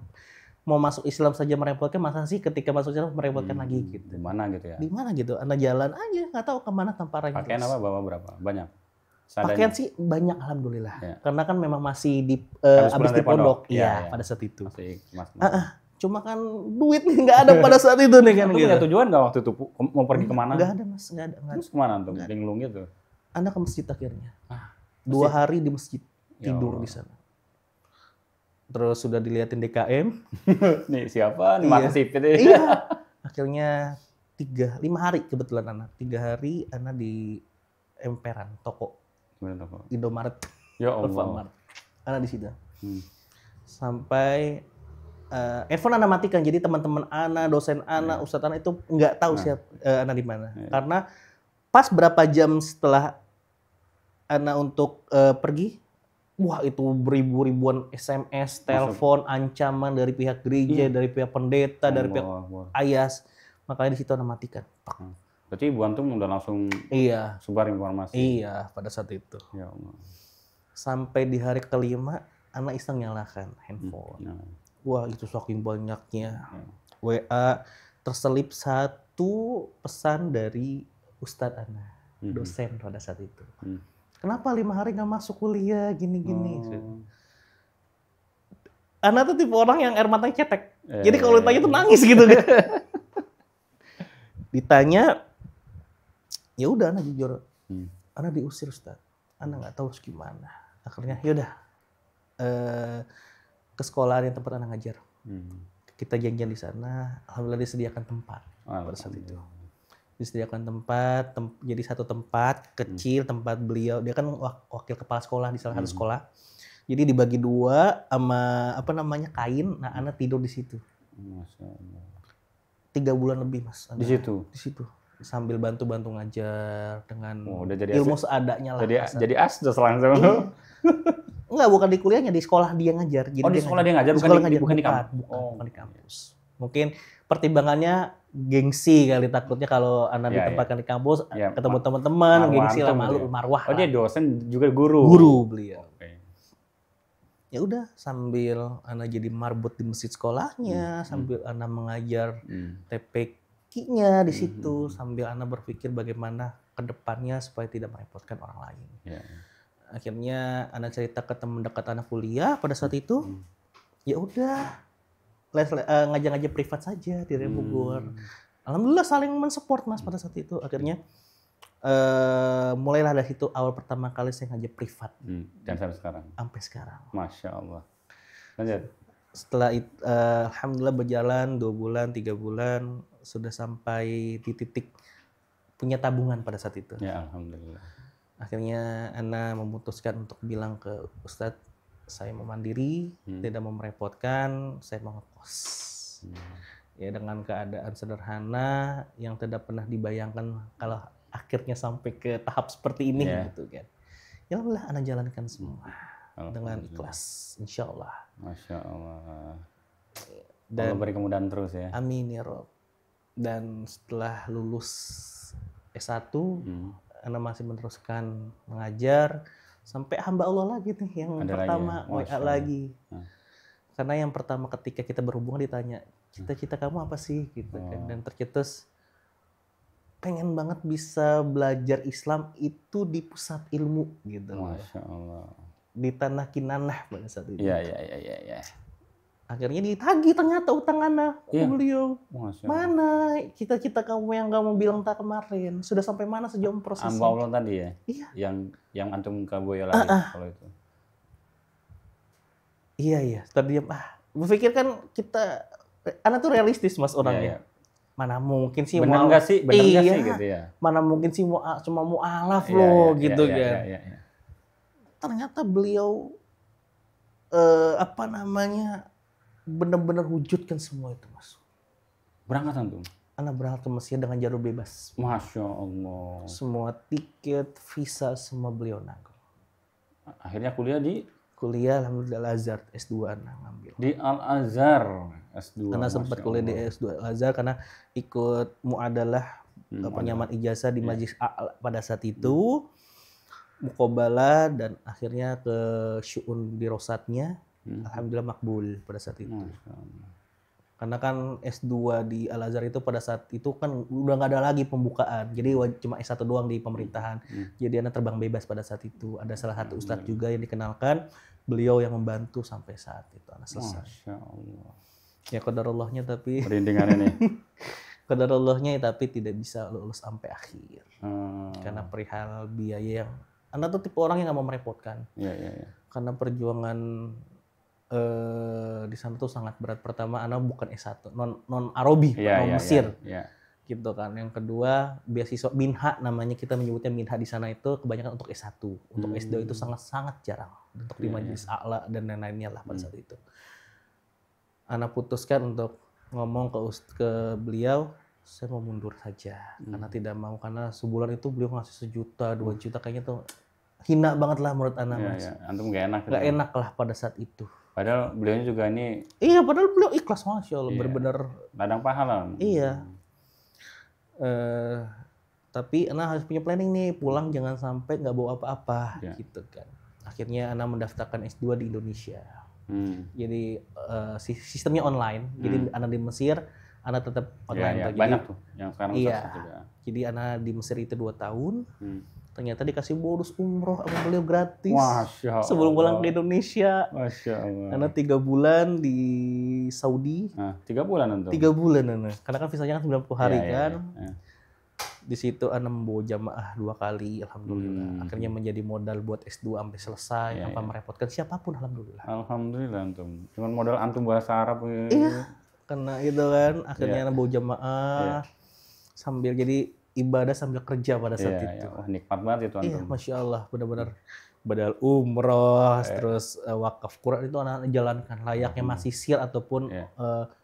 mau masuk Islam saja merepotkan, masa sih ketika masuk Islam merepotkan lagi gitu. Di mana gitu ya? Di mana gitu, anak jalan aja nggak tahu kemana tanpa arah. Pakaian apa bawa berapa? Banyak? Sadanya? Pakaian sih banyak alhamdulillah. Karena kan memang masih habis di pondok. Iya, pada saat itu. Masih cuma kan duit nih nggak ada pada saat itu nih kan. Gitu. Punya tujuan nggak waktu itu mau pergi kemana? Nggak ada Mas, nggak ada. Terus kemana tuh? Linglung gitu? Anda ke masjid akhirnya. 2 hari di masjid, tidur di sana. Terus sudah diliatin DKM. Nih siapa? Nih mata sipit ya. Iya. Akhirnya 5 hari kebetulan anak. 3 hari anak di emperan toko. Gimana toko? Indomaret. Ya Allah. Anak di situ. Sampai handphone anak matikan. Jadi teman-teman anak, dosen anak, ustadz anak itu nggak tahu siapa anak di mana. Karena pas berapa jam setelah anak untuk pergi, wah itu beribu-ribuan SMS, telepon, ancaman dari pihak gereja, dari pihak pendeta, dari pihak ayas. Makanya di situ anak matikan. Berarti Berarti Ibu Antum udah langsung Iya, sebar informasi. iya pada saat itu. Ya Allah. Sampai di hari kelima, anak iseng nyalakan handphone. Nah, Wah, itu saking banyaknya. WA terselip satu pesan dari Ustadz Ana, dosen pada saat itu. Kenapa 5 hari nggak masuk kuliah, gini-gini. Oh. Ana tuh tipe orang yang air matanya cetek. Jadi kalau ditanya tuh nangis gitu kan. Ditanya, ya udah Ana jujur. Ana diusir Ustadz. Ana nggak tahu harus gimana. Akhirnya yaudah ke sekolahan yang tempat Ana ngajar. Kita janjian di sana. Alhamdulillah disediakan tempat pada saat itu. Disediakan tempat, jadi satu tempat kecil, tempat beliau. Dia kan wakil kepala sekolah di salah satu sekolah. Jadi dibagi 2 sama kain. Nah, Ana tidur di situ. Masya Allah. 3 bulan lebih Mas. Di situ? Di situ. Sambil bantu-bantu ngajar dengan udah jadi ilmu seadanya lah. Jadi asdos langsung. Enggak, bukan di kuliahnya, di sekolah dia ngajar. Jadi di sekolah dia ngajar, bukan di kampus. Bukan di kampus. Mungkin pertimbangannya gengsi kali, takutnya kalau Ana ditempatkan di kampus, ketemu teman-teman, gengsi lah, malu, marwah. Oh, dia dosen juga guru. Guru beliau. Ya udah, sambil Ana jadi marbot di masjid sekolahnya, sambil Ana mengajar TPQ-nya di situ, sambil Ana berpikir bagaimana ke depannya supaya tidak merepotkan orang lain. Akhirnya Ana cerita ke teman dekat Ana kuliah pada saat itu, ya udah ngajar-ngajar privat saja di Bogor. Alhamdulillah saling mensupport Mas pada saat itu. Akhirnya mulailah dari situ awal pertama kali saya ngajar privat. Dan sampai sekarang? Sampai sekarang. Masya Allah. Lanjut. Setelah itu, alhamdulillah berjalan 2 bulan, 3 bulan, sudah sampai di titik punya tabungan pada saat itu. Ya, alhamdulillah. Akhirnya Ana memutuskan untuk bilang ke Ustadz, saya mau mandiri, tidak mau merepotkan, saya mau ngekos. Ya, dengan keadaan sederhana yang tidak pernah dibayangkan kalau akhirnya sampai ke tahap seperti ini gitu kan. Ya Allah, Ana jalankan semua dengan ikhlas, insya Allah. Masya Allah. Dan Allah beri kemudahan terus ya. Amin ya Rob. Dan setelah lulus S1, Ana masih meneruskan mengajar sampai hamba Allah lagi nih yang ada pertama lagi, ya? WA lagi. Karena yang pertama ketika kita berhubungan ditanya, cita-cita kamu apa sih gitu kan. Dan tercetus pengen banget bisa belajar Islam itu di pusat ilmu gitu. Masya Allah. Di tanah Kinanah pada saat itu. Iya. Akhirnya ditagih ternyata utang Ana ke beliau. Mana cita-cita kamu yang kamu bilang tak kemarin? Sudah sampai mana sejauh prosesnya? Hamba Allah tadi ya? Iya. Yang antum ke Boyolali kalau itu. Iya. Tadi berpikir kan kita, Ana tuh realistis Mas orangnya. Mana mungkin sih bener nggak sih? Bener nggak sih gitu ya? Mana mungkin sih cuma mu'alaf loh gitu kan. Ternyata beliau benar-benar wujudkan semua itu Mas. Berangkat antum? Ana berangkat ke Mesir dengan jalur bebas. Masya Allah. Semua tiket, visa, semua beliau nanggung. Akhirnya kuliah alhamdulillah Al-Azhar S2 Ana ngambil. Di Al-Azhar S2. Karena sempat kuliah di S2 Al-Azhar karena ikut muadalah penyamaan ijazah di Majlis A'la pada saat itu. Muqabalah dan akhirnya ke syu'un dirosatnya. Alhamdulillah makbul pada saat itu. Karena kan S2 di Al-Azhar itu pada saat itu kan udah nggak ada lagi pembukaan. Jadi cuma S1 doang di pemerintahan. Jadi Ana terbang bebas pada saat itu. Ada salah satu ustadz juga yang dikenalkan. Beliau yang membantu sampai saat itu Ana selesai. Masya Allah. Ya qadarallahnya tapi... Perindingan ini. Qadarallahnya tapi tidak bisa lulus sampai akhir. Karena perihal biaya yang... Ana tuh tipe orang yang nggak mau merepotkan. Iya. Karena perjuangan di sana tuh sangat berat. Pertama, Ana bukan S1, non Arabi, non Mesir, gitu kan. Yang kedua, beasiswa minha namanya, kita menyebutnya minha di sana itu kebanyakan untuk S1, untuk S2 itu sangat jarang, untuk di Majlis A'la dan lain-lainnya lah pada saat itu. Ana putuskan untuk ngomong ke beliau, saya mau mundur saja, karena tidak mau, karena sebulan itu beliau ngasih 1 juta, 2 juta, kayaknya tuh hina banget lah menurut Ana. Antum gak enak. Gak enak lah pada saat itu. Padahal beliaunya juga ini... Iya, padahal beliau ikhlas, Masya Allah. Bener-bener... Ladang pahala. Iya. Tapi Ana harus punya planning nih, pulang jangan sampai nggak bawa apa-apa Ya. gitu kan. Akhirnya Ana mendaftarkan S2 di Indonesia. Jadi sistemnya online. Jadi Ana di Mesir, Ana tetap online. Ya, Jadi, banyak tuh yang sekarang iya. sukses juga. Jadi Ana di Mesir itu 2 tahun. Ternyata dikasih bonus umroh sama beliau gratis. Masya Allah. Sebelum pulang ke Indonesia. Masya Allah. Ana 3 bulan di Saudi. Nah, 3 bulan untuk. 3 bulan Ana. Karena kan visanya kan 90 hari Ya, ya, kan. ya. Di situ Ana membawa jamaah 2 kali, alhamdulillah. Akhirnya menjadi modal buat S2 sampai selesai, Ya, tanpa ya. merepotkan siapapun, alhamdulillah. Alhamdulillah antum. Cuman modal antum bahasa Arab. Iya, karena itu kan akhirnya Iya. Ana bawa jamaah sambil jadi ibadah sambil kerja pada saat Iya, itu. ya. Wah, nikmat banget itu Iya, antum. masya Allah, benar-benar badal umroh, terus wakaf Quran itu anak jalankan layaknya mahasiswa ataupun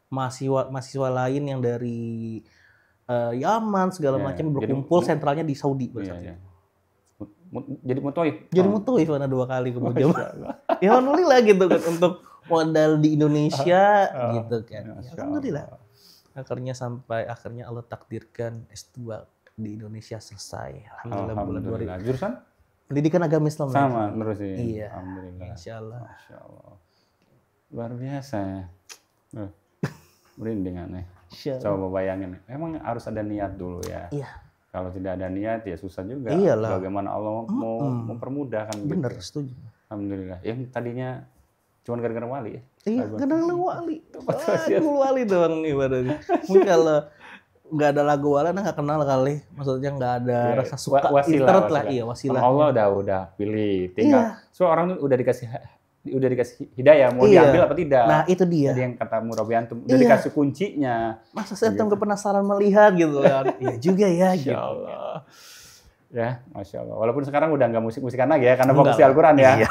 mahasiswa lain yang dari Yaman segala macam berkumpul sentralnya di Saudi pada saat itu. Jadi mutoif. Jadi mutuif Ana 2 kali ke Jamaah. Ya alhamdulillah gitu kan untuk modal di Indonesia gitu kan. Ya, alhamdulillah. Akhirnya Allah takdirkan S2 di Indonesia selesai. Alhamdulillah bulan 2000. Jurusan? Pendidikan agama Islam. Sama nerusin. Iya. Alhamdulillah. Insyaallah. Masya Allah. Luar biasa ya. Merinding aneh. Coba bayangin. Emang harus ada niat dulu ya. Iya. Kalau tidak ada niat ya susah juga. Iyalah. Bagaimana Allah mau mempermudah kan Bener, gitu. setuju. Alhamdulillah. Yang tadinya cuma gara-gara wali ya. Iya, kadang wali. Lagu wali doang ibaratnya. Mungkin kalau nggak ada lagu wali, nggak kenal kali. Maksudnya nggak ada rasa suka. Wasilah, lah, iya wasilah. Allah udah pilih. Tinggal. So orang tuh udah dikasih hidayah mau diambil apa tidak. Nah itu dia. Jadi yang kata Murabi antum udah dikasih kuncinya. Masa saya nggak penasaran melihat gitu kan? Iya juga ya. Masya Gitu. Allah. Ya, Masya Allah. Walaupun sekarang udah nggak musik-musikan lagi ya, karena fokus di Al-Quran ya. Iya.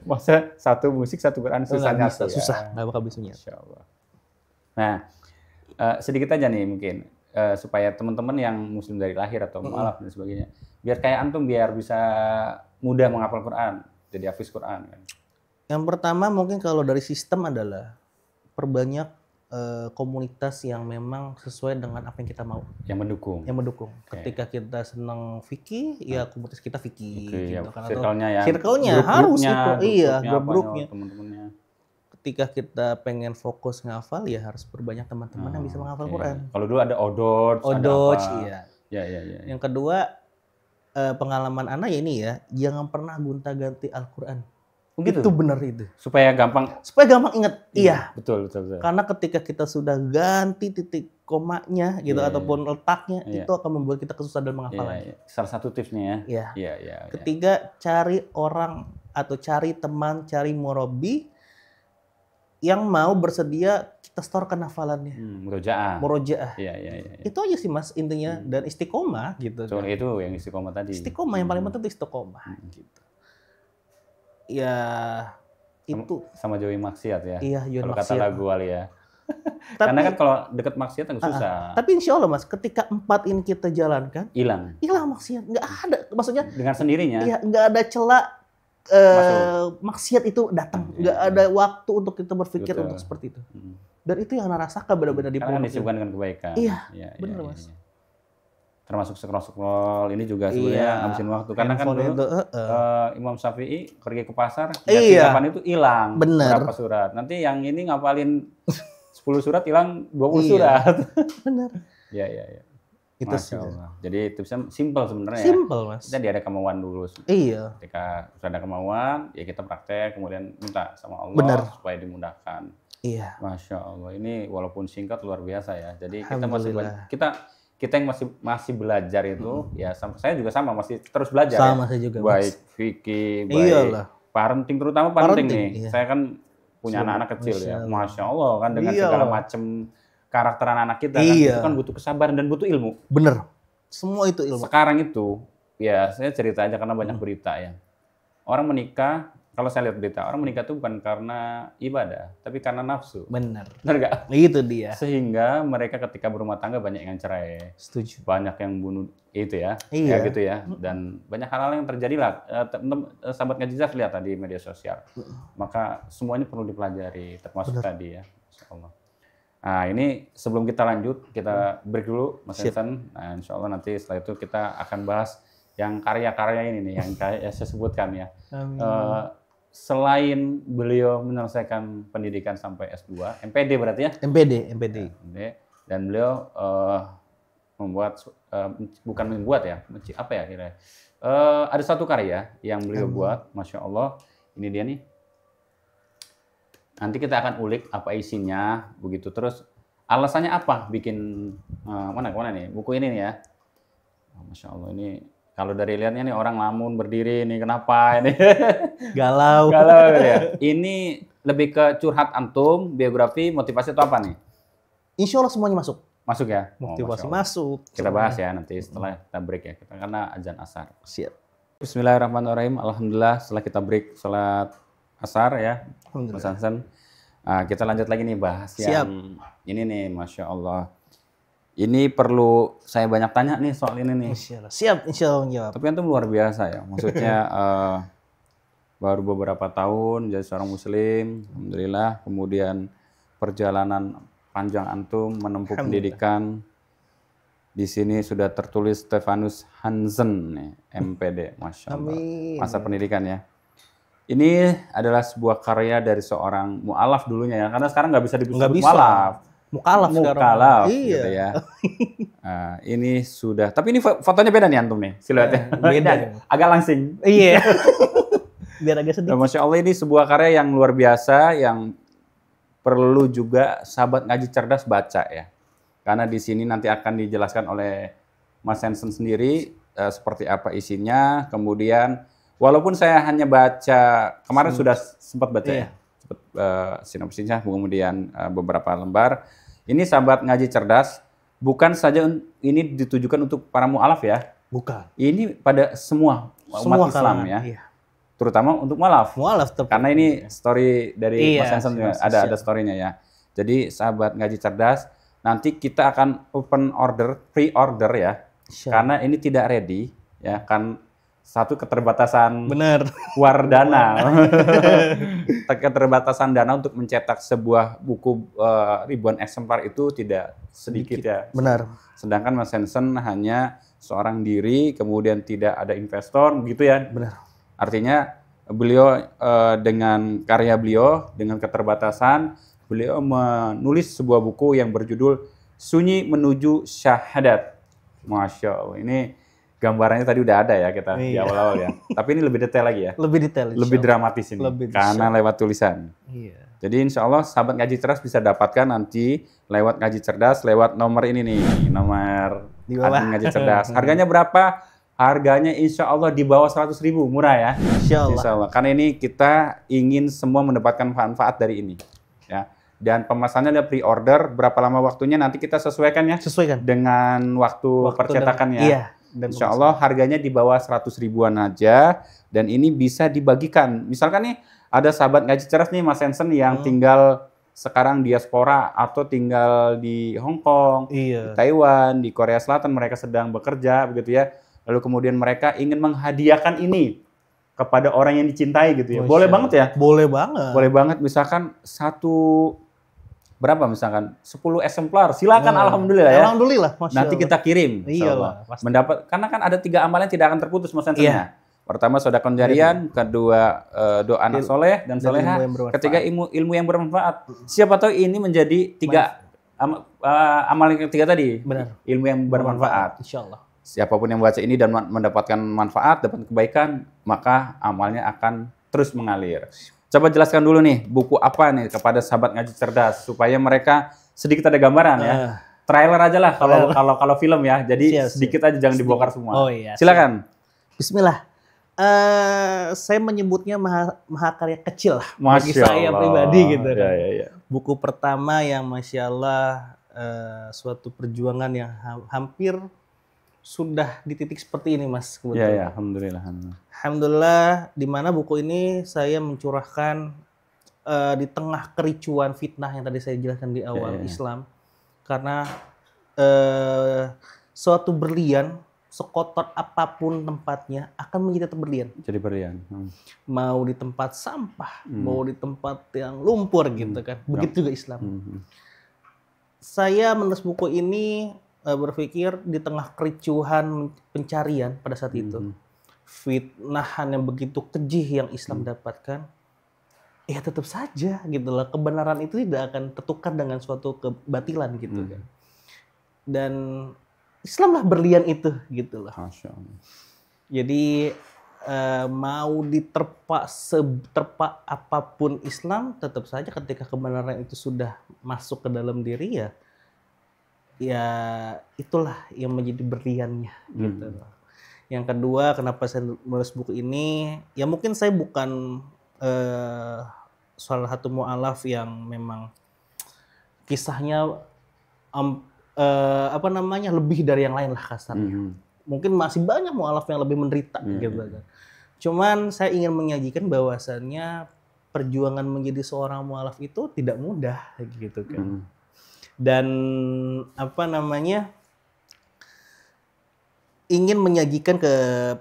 Masa satu musik, satu Quran susah nyatu ya. Susah, nggak bakal bisa nyatu. Masya Allah. Nah, sedikit aja nih mungkin, supaya teman-teman yang muslim dari lahir atau mu'alaf dan sebagainya, biar kayak antum, biar bisa mudah menghafal Quran, jadi hafiz Quran. Kan. Yang pertama mungkin kalau dari sistem adalah perbanyak komunitas yang memang sesuai dengan apa yang kita mau. Yang mendukung. Yang mendukung. Ketika kita senang fikih, ya komunitas kita fikih. Oke, gitu ya. kan. Circle-nya ya. Circle-nya harus itu. Iya, grup-grupnya. grup-grupnya. Teman-temannya. Ketika kita pengen fokus ngafal, ya harus berbanyak teman-teman yang bisa menghafal Quran. Kalau dulu ada Odoj, Odoj, ada apa. iya. Ya. Yang kedua, pengalaman Ana ya ini ya, jangan pernah gonta-ganti Al-Quran. Begitu? Itu benar itu. Supaya gampang Ingat. Iya. Betul. Karena ketika kita sudah ganti titik komanya gitu ataupun letaknya, itu akan membuat kita kesusahan dalam menghafalnya. Salah satu tipsnya ya. Iya. Iya. Ketiga, cari orang atau cari teman, cari murabi yang mau bersedia kita setorkan hafalannya. Murojaah. Iya. Itu aja sih Mas intinya, dan istiqomah gitu. So, itu yang istiqomah tadi. Istiqomah yang paling penting itu istiqomah gitu. Ya itu sama jauhi maksiat ya. Iya, jauhi kalau maksiat. kata lagu wali ya. Tapi, karena kan kalau deket maksiat kan susah. Tapi insya Allah Mas, ketika 4 ini kita jalankan, hilang maksiat. Nggak ada, maksudnya dengan sendirinya. Iya, nggak ada celah maksiat itu datang. Nggak ada waktu untuk kita berpikir untuk seperti itu. Dan itu yang Ana rasakan benar-benar di karena disibukkan dengan kebaikan. Iya, benar Mas. Iya. Termasuk scroll ini juga sebenarnya ngabisin waktu. Karena kan dulu itu, Imam Syafi'i pergi ke pasar, iya. 8 itu hilang berapa surat. Nanti yang ini ngapalin 10 surat hilang 20 surat. Benar. Iya. Itu Masya Allah. Jadi tipsnya simple sebenarnya. Simple Mas. Kita ada kemauan dulu. Iya. Ketika sudah ada kemauan, ya kita praktek, kemudian minta sama Allah supaya dimudahkan. Iya. Masya Allah. Ini walaupun singkat luar biasa ya. Jadi kita yang masih belajar itu, ya saya juga sama masih terus belajar. Sama saya juga. Baik fikih, baik parenting, terutama parenting nih. Iya. Saya kan punya anak-anak kecil ya. Masya Allah kan dengan segala macam karakter anak-anak kita kan, itu kan butuh kesabaran dan butuh ilmu. Bener. Semua itu ilmu. Sekarang itu, ya saya cerita aja karena banyak berita ya. Orang menikah, kalau saya lihat berita, orang menikah itu bukan karena ibadah, tapi karena nafsu. Bener nggak? Itu dia. Sehingga mereka ketika berumah tangga banyak yang cerai. Setuju. Banyak yang bunuh itu ya. Iya. Ya gitu ya. Dan banyak hal-hal yang terjadi lah. Sahabat Ngaji Zaf lihat tadi media sosial. Maka semuanya perlu dipelajari, termasuk tadi ya. Insya Allah. Nah, ini sebelum kita lanjut, kita break dulu, Mas Sip. Hensen. Nah, insya Allah nanti setelah itu kita akan bahas yang karya-karya ini nih, yang kayak saya sebutkan ya. Amin. Selain beliau menyelesaikan pendidikan sampai S2, MPD berarti ya? MPD. Dan beliau membuat, bukan membuat ya, apa ya kira-kira? Ada satu karya yang beliau buat, Masya Allah, ini dia nih. Nanti kita akan ulik apa isinya, begitu. Terus alasannya apa bikin, mana nih, buku ini nih ya. Masya Allah, ini kalau dari lihatnya nih orang lamun berdiri nih, kenapa ini? Galau. Galau ya. Ini lebih ke curhat antum, biografi, motivasi atau apa nih? Insya Allah semuanya masuk. Masuk ya? Motivasi Masya Allah. masuk. Kita bahas ya nanti setelah kita break ya. Kita karena azan asar. Siap. Bismillahirrahmanirrahim. Alhamdulillah setelah kita break sholat asar ya. Mas Hansen. Kita lanjut lagi nih bahas yang ini nih, Masya Allah. Ini perlu saya banyak tanya nih soal ini nih. Insya Allah. Siap, insya Allah menjawab. Tapi antum luar biasa ya. Maksudnya baru beberapa tahun jadi seorang muslim, alhamdulillah. Kemudian perjalanan panjang antum menempuh pendidikan. Di sini sudah tertulis Stefanus Hansen nih, MPD, Masya Allah. Amin. Masa pendidikan ya. Ini adalah sebuah karya dari seorang mu'alaf dulunya ya. Karena sekarang nggak bisa disebut mu'alaf. Mukalaf sekarang. Mukalaf Iya. gitu ya. Ini sudah, tapi ini fotonya beda nih antum nih, siluetnya. Beda. Agak langsing. Iya. Biar agak sedikit. Masya Allah, ini sebuah karya yang luar biasa yang perlu juga sahabat ngaji cerdas baca ya. Karena di sini nanti akan dijelaskan oleh Mas Hansen sendiri seperti apa isinya. Kemudian walaupun saya hanya baca, kemarin sudah sempat baca ya, sempat sinopsisnya, kemudian beberapa lembar. Ini sahabat ngaji cerdas, bukan saja ini ditujukan untuk para mu'alaf ya. Bukan. Ini pada semua umat Islam ya. Iya. Terutama untuk mu'alaf. Mualaf Karena ini story dari Iya, Mas Hansen juga, siap. ada story-nya ya. Jadi sahabat ngaji cerdas, nanti kita akan open order, pre-order ya. Karena ini tidak ready ya, kan satu keterbatasan Benar. wardana, keterbatasan dana untuk mencetak sebuah buku ribuan eksemplar itu tidak sedikit ya. Benar. Sedangkan Mas Hansen hanya seorang diri, kemudian tidak ada investor, gitu ya. Benar. Artinya beliau dengan karya beliau, dengan keterbatasan, beliau menulis sebuah buku yang berjudul Sunyi Menuju Syahadat. Masya Allah, ini gambarannya tadi udah ada ya kita di awal-awal ya. Tapi ini lebih detail lagi ya. Lebih detail. Lebih dramatis ini. Lebih karena lewat tulisan. Iya. Jadi insya Allah sahabat ngaji cerdas bisa dapatkan nanti lewat ngaji cerdas, lewat nomor ini nih. Nomor Di bawah. admin ngaji cerdas. Harganya berapa? Harganya insya Allah di bawah 100.000. Murah ya. Insya Allah. Insya Allah. Karena ini kita ingin semua mendapatkan manfaat dari ini. Ya. Dan pemesannya ada pre-order. Berapa lama waktunya nanti kita sesuaikan ya. Sesuaikan. Dengan waktu percetakannya. Iya. Dan Insya Allah harganya di bawah 100 ribuan aja. Dan ini bisa dibagikan. Misalkan nih ada sahabat ngaji cerdas nih Mas Hansen yang tinggal sekarang diaspora atau tinggal di Hong Kong, Iya. di Taiwan, di Korea Selatan, mereka sedang bekerja begitu ya. Lalu kemudian mereka ingin menghadiahkan ini kepada orang yang dicintai gitu ya. Boleh banget ya? Boleh banget. Boleh banget, misalkan berapa misalkan 10 eksemplar, silakan. Alhamdulillah ya. Alhamdulillah, Masya Nanti Allah. kita kirim, Iyalah, insyaallah. Karena kan ada 3 amalan yang tidak akan terputus Mas Hansen ya. Pertama sedekah jariah, kedua doa anak soleh dan soleha, ilmu yang bermanfaat. ketiga ilmu yang bermanfaat. Siapa tahu ini menjadi 3 amal yang ketiga tadi. Benar. Ilmu yang bermanfaat. Insya Allah. Siapapun yang membaca ini dan mendapatkan manfaat, dapat kebaikan, maka amalnya akan terus mengalir. Coba jelaskan dulu nih, buku apa nih kepada sahabat ngaji cerdas supaya mereka sedikit ada gambaran ya. Trailer aja lah kalau film ya. Jadi sedikit aja, jangan dibongkar semua. Oh iya. Silakan. Bismillah. Saya menyebutnya mahakarya kecil lah bagi Masya saya Allah. pribadi gitu kan. Ya. Buku pertama yang Masya Allah suatu perjuangan yang hampir sudah di titik seperti ini Mas kebetulan. Ya, alhamdulillah. Alhamdulillah, di mana buku ini saya mencurahkan di tengah kericuan fitnah yang tadi saya jelaskan di awal Islam. Karena suatu berlian, sekotor apapun tempatnya, akan menjadi tetap berlian. Jadi berlian. Mau di tempat sampah, mau di tempat yang lumpur gitu kan. Begitu juga Islam. Saya menulis buku ini berpikir di tengah kericuhan pencarian pada saat itu, fitnahan yang begitu keji yang Islam dapatkan, ya tetap saja gitu lah, kebenaran itu tidak akan tertukar dengan suatu kebatilan gitu kan. Dan Islamlah berlian itu gitu lah. Masya Allah. Jadi mau diterpa apapun Islam, tetap saja ketika kebenaran itu sudah masuk ke dalam diri ya itulah yang menjadi berliannya gitu. Yang kedua, kenapa saya menulis buku ini? Ya mungkin saya bukan salah satu mu'alaf yang memang kisahnya lebih dari yang lain lah kasarnya. Mungkin masih banyak mu'alaf yang lebih menderita gitu kan. Cuman saya ingin menyajikan bahwasannya perjuangan menjadi seorang mu'alaf itu tidak mudah gitu kan. Dan ingin menyajikan ke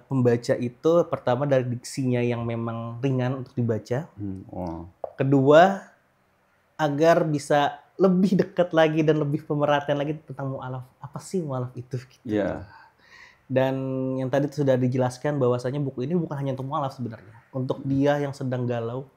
pembaca itu pertama dari diksinya yang memang ringan untuk dibaca. Kedua, agar bisa lebih dekat lagi dan lebih pemerhatian lagi tentang mu'alaf. Apa sih mu'alaf itu? Gitu. Dan yang tadi sudah dijelaskan bahwasanya buku ini bukan hanya untuk mu'alaf sebenarnya. Untuk dia yang sedang galau,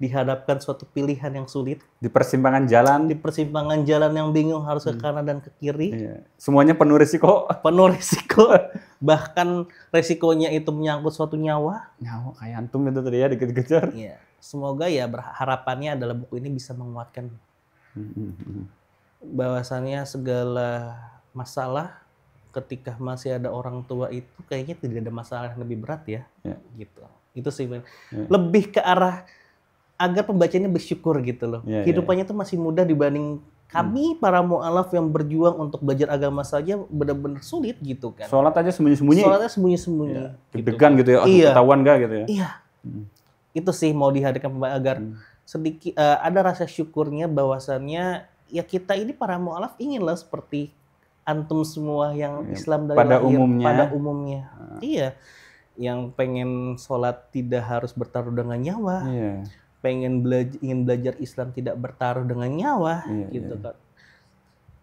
dihadapkan suatu pilihan yang sulit. Di persimpangan jalan. Di persimpangan jalan yang bingung harus ke kanan dan ke kiri. Semuanya penuh risiko. Penuh risiko. Bahkan resikonya itu menyangkut suatu nyawa. Nyawa kayak antum itu tadi ya, dikejar-kejar. Iya. Semoga ya harapannya adalah buku ini bisa menguatkan bahwasannya segala masalah ketika masih ada orang tua itu kayaknya tidak ada masalah yang lebih berat ya. Gitu. Itu sih lebih ke arah agar pembacanya bersyukur gitu loh. Hidupannya tuh masih mudah dibanding kami para mu'alaf yang berjuang untuk belajar agama saja benar-benar sulit gitu kan. Sholat aja sembunyi-sembunyi. Sholatnya sembunyi-sembunyi. Deg-degan gitu ya, ketahuan nggak gitu ya. Iya. Itu sih mau dihadirkan agar sedikit ada rasa syukurnya bahwasannya ya kita ini para mu'alaf inginlah seperti antum semua yang Islam dari pada lahir, umumnya. pada umumnya. Iya. Yang pengen sholat tidak harus bertaruh dengan nyawa. Pengen ingin belajar Islam tidak bertaruh dengan nyawa gitu kan.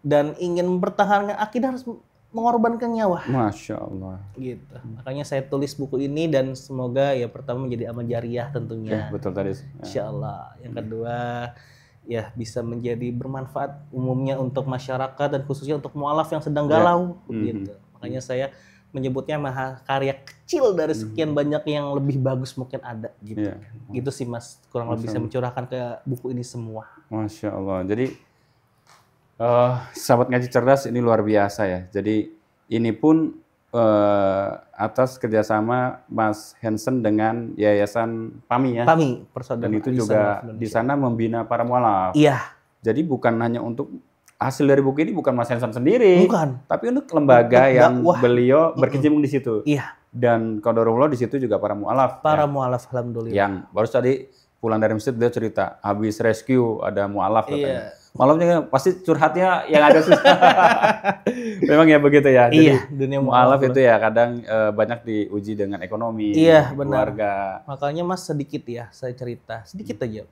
Dan ingin mempertahankan akidah harus mengorbankan nyawa. Masya Allah. Gitu. Makanya saya tulis buku ini dan semoga ya pertama menjadi amal jariah tentunya. Betul tadi. Insya Allah. Yang kedua ya bisa menjadi bermanfaat umumnya untuk masyarakat dan khususnya untuk mu'alaf yang sedang galau gitu. Makanya saya menyebutnya mahakarya kecil dari sekian banyak yang lebih bagus mungkin ada gitu. Gitu sih Mas, kurang lebih saya mencurahkan ke buku ini semua. Masya Allah. Jadi sahabat ngaji cerdas ini luar biasa ya. Jadi ini pun atas kerjasama Mas Hansen dengan Yayasan PAMI ya. PAMI, Persaudaraan Dan itu juga di sana membina para mu'alaf. Iya. Jadi bukan hanya untuk hasil dari buku ini bukan Mas Hansen sendiri. Bukan. Tapi untuk lembaga yang beliau berkecimpung di situ. Iya. Dan qadarullah di situ juga para mu'alaf. Para mu'alaf alhamdulillah. Yang baru tadi pulang dari masjid dia cerita habis rescue ada mu'alaf katanya. Iya. Malamnya pasti curhatnya yang ada susah. Memang ya begitu ya. Jadi dunia mu'alaf itu ya kadang banyak diuji dengan ekonomi, keluarga. Makanya Mas sedikit ya saya cerita, sedikit aja.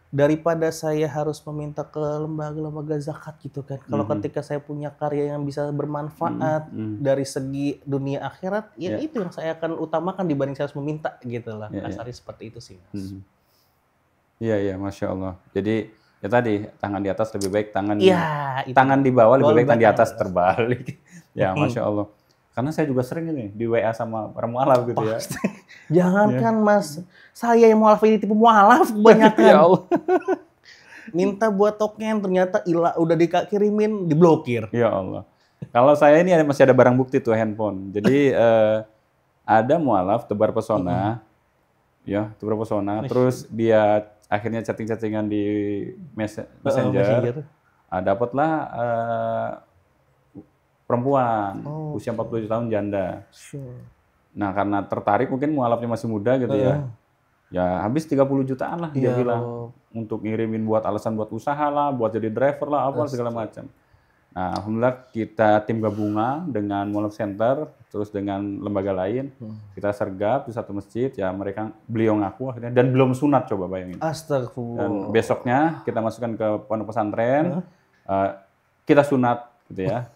Daripada saya harus meminta ke lembaga-lembaga zakat gitu kan. Kalau ketika saya punya karya yang bisa bermanfaat dari segi dunia akhirat, ya itu yang saya akan utamakan dibanding saya harus meminta gitu lah. Kasarnya seperti itu sih Mas. Iya, Masya Allah. Jadi ya tadi tangan di atas lebih baik tangan tangan di bawah lebih baik tangan di atas terbalik. Ya Masya Allah. Karena saya juga sering ini di WA sama para mu'alaf gitu ya. Jangankan Mas, saya yang mu'alaf ini tipe mu'alaf kebanyakan. Ya Allah. Minta buat token ternyata udah dikirimin diblokir. Ya Allah. Kalau saya ini masih ada barang bukti tuh handphone. Jadi ada mu'alaf tebar pesona. Ya, tebar pesona. Terus dia akhirnya chatting-chattingan di Messenger. Dapatlah perempuan usia 47 tahun janda. Nah, karena tertarik mungkin mu'alafnya masih muda gitu ya. Ya, habis 30 jutaan lah dia bilang. Untuk ngirimin buat alasan buat usaha lah, buat jadi driver lah, apa segala macam. Nah, alhamdulillah kita tim gabungan dengan Mu'alaf Center, terus dengan lembaga lain, kita sergap di satu masjid, ya beliau ngaku akhirnya, dan belum sunat coba bayangin. Astagfirullah. Dan besoknya kita masukkan ke pondok pesantren, kita sunat gitu ya.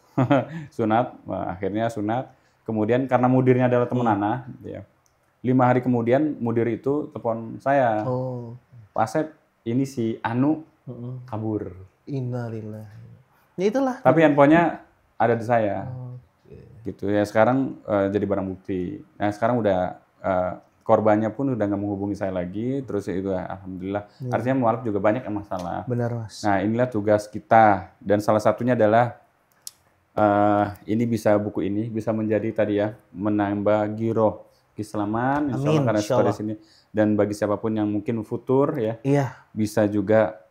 Sunat, akhirnya sunat. Kemudian karena mudirnya adalah teman Ana, gitu ya. 5 hari kemudian mudir itu telepon saya. Oh. Pak Asep, ini si Anu kabur. Innalillahi. Ya itulah. Tapi handphonenya ada di saya. Oke. Gitu ya, sekarang jadi barang bukti. Nah sekarang udah korbannya pun udah nggak menghubungi saya lagi. Terus ya itu alhamdulillah. Artinya mualaf juga banyak yang masalah. Benar, Mas. Nah inilah tugas kita. Dan salah satunya adalah ini buku ini bisa menjadi tadi ya, menambah giroh keislaman, insya Allah, Amin, karena insya suka di Allah. sini. Dan bagi siapapun yang mungkin futur ya, Iya. bisa juga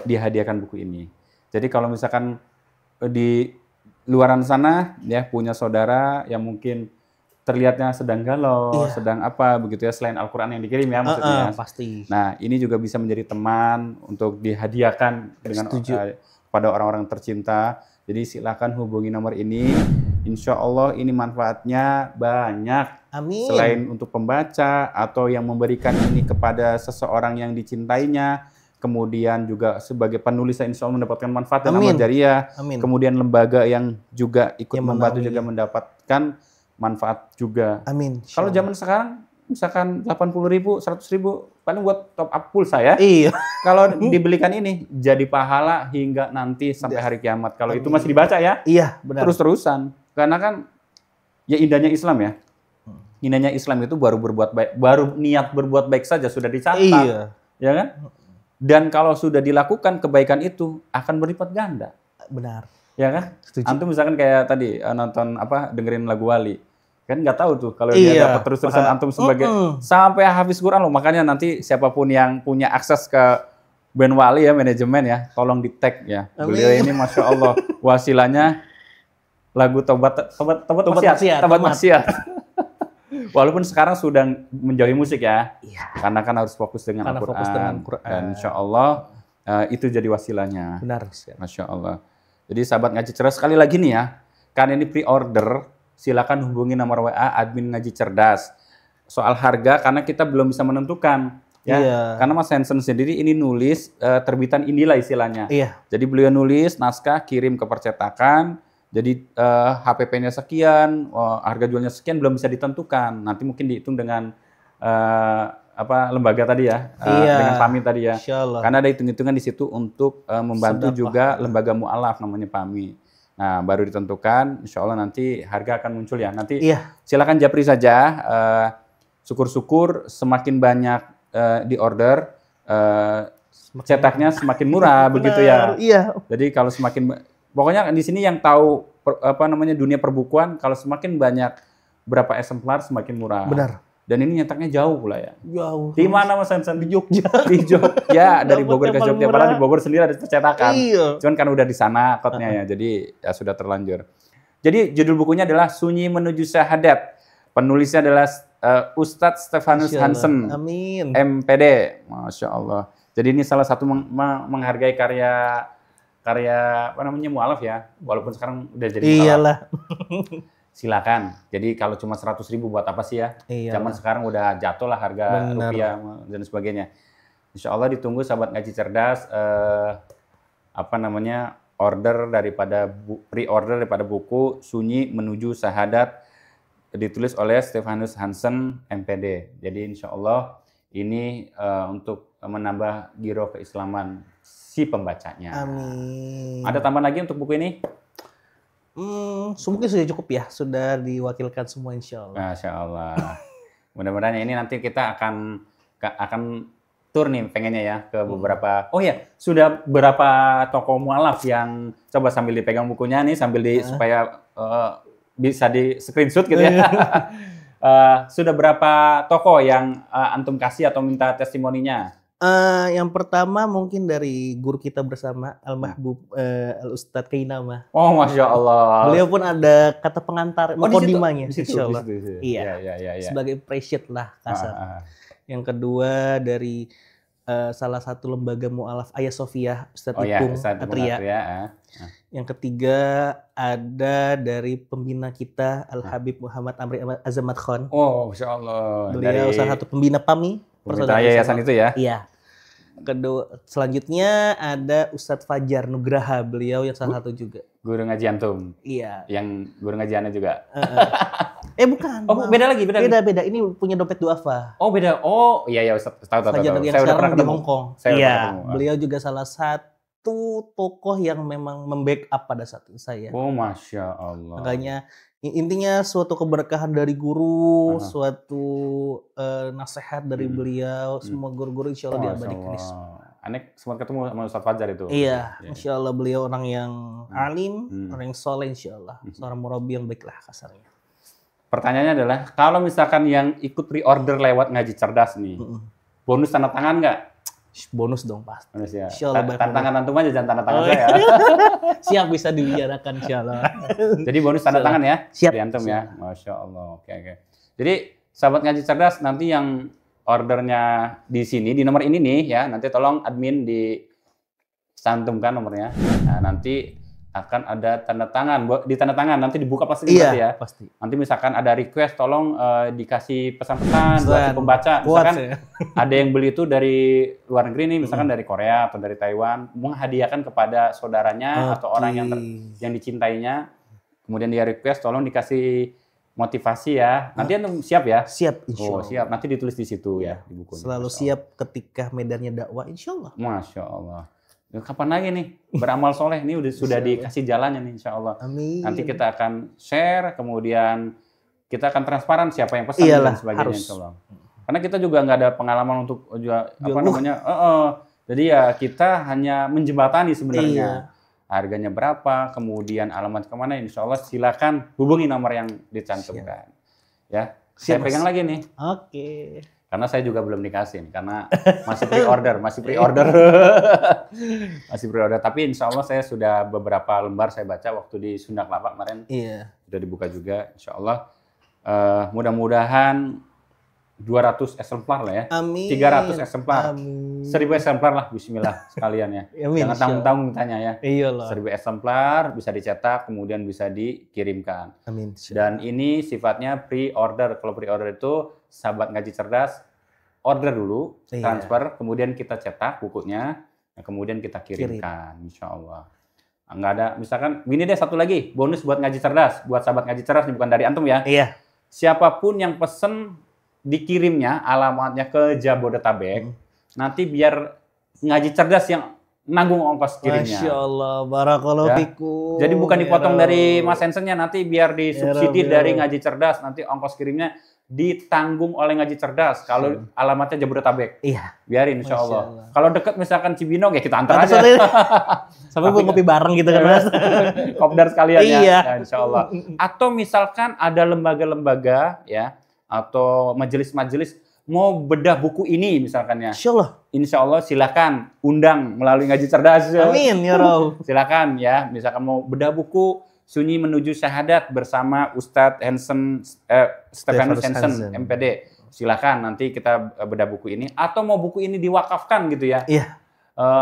dihadiahkan buku ini. Jadi kalau misalkan di luaran sana ya punya saudara yang mungkin terlihatnya sedang galau, Iya. sedang apa begitu ya, selain Al-Quran yang dikirim ya maksudnya. Pasti. Nah ini juga bisa menjadi teman untuk dihadiahkan dengan Setuju. pada orang-orang tercinta. Jadi silakan hubungi nomor ini. Insya Allah ini manfaatnya banyak. Amin. Selain untuk pembaca atau yang memberikan ini kepada seseorang yang dicintainya, kemudian juga sebagai penulis insya Allah mendapatkan manfaat dan Amin. amal jariah. Amin. Kemudian lembaga yang juga ikut Yang membantu menaungi. juga mendapatkan manfaat juga. Amin. Kalau zaman sekarang misalkan 80.000, 100.000 paling buat top up pulsa ya. Iya. Kalau dibelikan ini jadi pahala hingga nanti sampai hari kiamat. Kalau itu masih dibaca ya, Iya, benar. terus-terusan. Karena kan ya indahnya Islam ya. Indahnya Islam itu baru berbuat baik, baru niat berbuat baik saja sudah dicatat. Iya. Ya kan? Dan kalau sudah dilakukan kebaikan itu akan berlipat ganda. Benar. Ya kan? Setuju. Antum misalkan kayak tadi nonton dengerin lagu Wali. Kan nggak tahu tuh kalau Iya. dia dapat terus-terusan antum sebagai sampai hafiz Quran loh. Makanya nanti siapapun yang punya akses ke band Wali ya, manajemen ya, tolong di tag ya. Amin. Beliau ini Masya Allah wasilanya lagu tobat maksiat. Walaupun sekarang sudah menjauhi musik ya. Iya. Karena kan harus fokus dengan Karena Al-Quran. fokus dengan Al-Quran. Dan Insya Allah itu jadi wasilanya. Benar. Masya Allah. Jadi sahabat ngaji cerdas, sekali lagi nih ya, karena ini pre-order, silakan hubungi nomor WA admin ngaji cerdas. Soal harga, karena kita belum bisa menentukan. Ya, Iya. karena Mas Hansen sendiri ini nulis terbitan inilah istilahnya. Iya. Jadi beliau nulis naskah, kirim ke percetakan. Jadi HPP-nya sekian, harga jualnya sekian belum bisa ditentukan. Nanti mungkin dihitung dengan lembaga tadi ya, Iya. dengan PAMI tadi ya. Insya Allah. Karena ada hitung-hitungan di situ untuk membantu Sedekah. juga lembaga mu'alaf namanya PAMI. Nah, baru ditentukan, insya Allah nanti harga akan muncul ya. Nanti Iya. silakan japri saja. Syukur-syukur semakin banyak di order, cetaknya semakin murah begitu ya. Iya. Jadi kalau pokoknya di sini yang tahu dunia perbukuan, kalau semakin banyak berapa eksemplar semakin murah. Benar. Dan ini nyetaknya jauh pula ya. Jauh. Di mana Mas Hansen? Di Jogja. Di Jogja, dari Bogor ke Dapat yang Jogja. paling Padahal di murah. Bogor sendiri ada percetakan. Iya. Cuman kan udah di sana kotnya ya, jadi ya sudah terlanjur. Jadi judul bukunya adalah Sunyi Menuju Syahadat. Penulisnya adalah Ustadz Stefanus Insya Allah. Hansen, Amin. MPD. Masya Allah. Jadi ini salah satu menghargai karya mu'alaf ya. Walaupun sekarang udah jadi mu'alaf. Iyalah. Silakan. Jadi kalau cuma 100.000 buat apa sih ya? Iya. Zaman sekarang udah jatuh lah harga Benar. rupiah dan sebagainya. Insya Allah ditunggu sahabat ngaji cerdas. Order daripada pre-order daripada buku Sunyi Menuju Syahadat ditulis oleh Stefanus Hansen MPD. Jadi insya Allah ini untuk menambah giroh keislaman si pembacanya. Amin. Ada tambahan lagi untuk buku ini? Mungkin sudah cukup ya, sudah diwakilkan semua insya Allah. Masya Allah. Mudah-mudahan ini nanti kita akan tur nih pengennya ya ke beberapa. Oh ya, sudah berapa toko mualaf yang coba sambil dipegang bukunya nih sambil supaya bisa di screenshot gitu ya. Sudah berapa toko yang antum kasih atau minta testimoninya? Yang pertama mungkin dari guru kita bersama Al-Mahbub Al-Ustadz Kainama. Oh, Masya Allah. Beliau pun ada kata pengantar Oh, di situ? mukodimahnya Di situ, insya Allah. di situ. Iya. Iya. Sebagai appreciate lah kasar. Ah. Yang kedua dari salah satu lembaga mu'alaf Ayah Sofia, Ustadz Oh ya, Ipung Ustadz Ipung Atria. Atria. Yang ketiga ada dari pembina kita Al-Habib Muhammad Amri Azamat Khan. Oh, Masya Allah. Beliau salah satu pembina PAMI. Pemerintah yayasan itu ya? Iya. Kedua, selanjutnya ada Ustadz Fajar Nugraha, beliau yang salah satu juga. Guru ngaji antum. Iya. Yang guru ngaji ana juga. Bukan. Oh, maaf. beda lagi. Beda. Ini punya dompet duafa. Oh, beda. Oh, iya Ustaz. Tahu. Fajar yang Saya udah pernah sekarang di ketemu. Hong Kong. Saya udah Iya. pernah ketemu. Beliau juga salah satu tokoh yang memang membackup pada saat itu saya. Oh, Masya Allah. Makanya intinya suatu keberkahan dari guru, Aha. suatu nasihat dari beliau. Semua guru-guru insya Allah diabadikan. Aneh sempat ketemu sama Ustaz Fajar itu. Iya, insya Allah beliau orang yang alim, Hmm. orang yang soleh insya Allah. Seorang murabi yang baiklah kasarnya. Pertanyaannya adalah, kalau misalkan yang ikut pre-order lewat ngaji cerdas nih, bonus tanda tangan nggak? Bonus dong pasti. Bonus ya. Insya Allah banyak Tantangan antum aja, jangan tanda tangan Oh, saya. Siap bisa dibicarakan insya Allah. Jadi bonus tanda tangan ya? Siap. Di antum ya? Masya Allah. Oke. Jadi, sahabat ngaji cerdas, nanti yang ordernya di sini, di nomor ini nih ya, nanti tolong admin dicantumkan nomornya. Nah, nanti akan ada tanda tangan, di tanda tangan nanti dibuka pasti Iya, ya. pasti. Nanti misalkan ada request, tolong dikasih pesan-pesan buat si pembaca. Kuat Misalkan saya. ada yang beli itu dari luar negeri nih, misalkan dari Korea atau dari Taiwan, menghadiahkan kepada saudaranya atau orang yang dicintainya. Kemudian dia request, tolong dikasih motivasi ya. Nanti antum siap ya? Siap insya Oh Allah. siap. Nanti ditulis di situ ya di buku. Selalu siap ketika medannya dakwah insya Allah. Masya Allah. Ya, kapan lagi nih beramal soleh ini sudah dikasih jalannya nih insya Allah. Amin. Nanti kita akan share, kemudian kita akan transparan siapa yang pesan Iyalah, dan sebagainya harus. insya Allah. Karena kita juga nggak ada pengalaman untuk jual apa Jual. namanya. Jadi ya kita hanya menjembatani sebenarnya. Iya. Harganya berapa, kemudian alamat kemana, insya Allah silakan hubungi nomor yang dicantumkan. Ya, saya Siap, pegang Mas. lagi nih. Oke. Karena saya juga belum dikasih, karena masih pre-order, masih pre-order. Tapi insya Allah saya sudah beberapa lembar saya baca waktu di Sunda Kelapa kemarin, Iya. sudah dibuka juga, insya Allah. Mudah-mudahan 200 eksemplar lah ya, Amin. 300 eksemplar, Amin. 1000 eksemplar lah, Bismillah sekalian ya. Amin, Jangan tanggung-tanggung mintanya ya. Iya lah. 1000 eksemplar bisa dicetak, kemudian bisa dikirimkan. Amin. Dan ini sifatnya pre-order. Kalau pre-order itu sahabat ngaji cerdas, order dulu, Iya. transfer, kemudian kita cetak bukunya, kemudian kita kirimkan, insya Allah. Nggak ada, misalkan, gini deh satu lagi, bonus buat ngaji cerdas, buat sahabat ngaji cerdas, ini bukan dari antum ya. Iya. Siapapun yang pesen dikirimnya, alamatnya ke Jabodetabek, nanti biar ngaji cerdas yang nanggung ongkos kirimnya. Masya Allah, barakallahu Ya. fikum. Jadi bukan dipotong Ya dari Rabb. Mas Hensennya, nanti biar disubsidi Ya Rabb, dari ya Rabb. ngaji cerdas, nanti ongkos kirimnya ditanggung oleh ngaji cerdas. Kalau alamatnya Jabodetabek, Iya. biarin insya Masya Allah. Allah. Kalau deket misalkan Cibinong ya kita antar aja. Sampai buat ngopi bareng gitu kan Mas. Kopdar sekalian ya. Iya. Ya, insya Allah. Atau misalkan ada lembaga-lembaga ya, atau majelis-majelis mau bedah buku ini misalkan ya. Insya Allah. Insya Allah silakan undang melalui ngaji cerdas. Amin ya Rabb. Silakan ya, misalkan mau bedah buku Sunyi Menuju Syahadat bersama Ustadz Stephanus Hansen, MPD. Silakan nanti kita bedah buku ini. Atau mau buku ini diwakafkan gitu ya. Iya.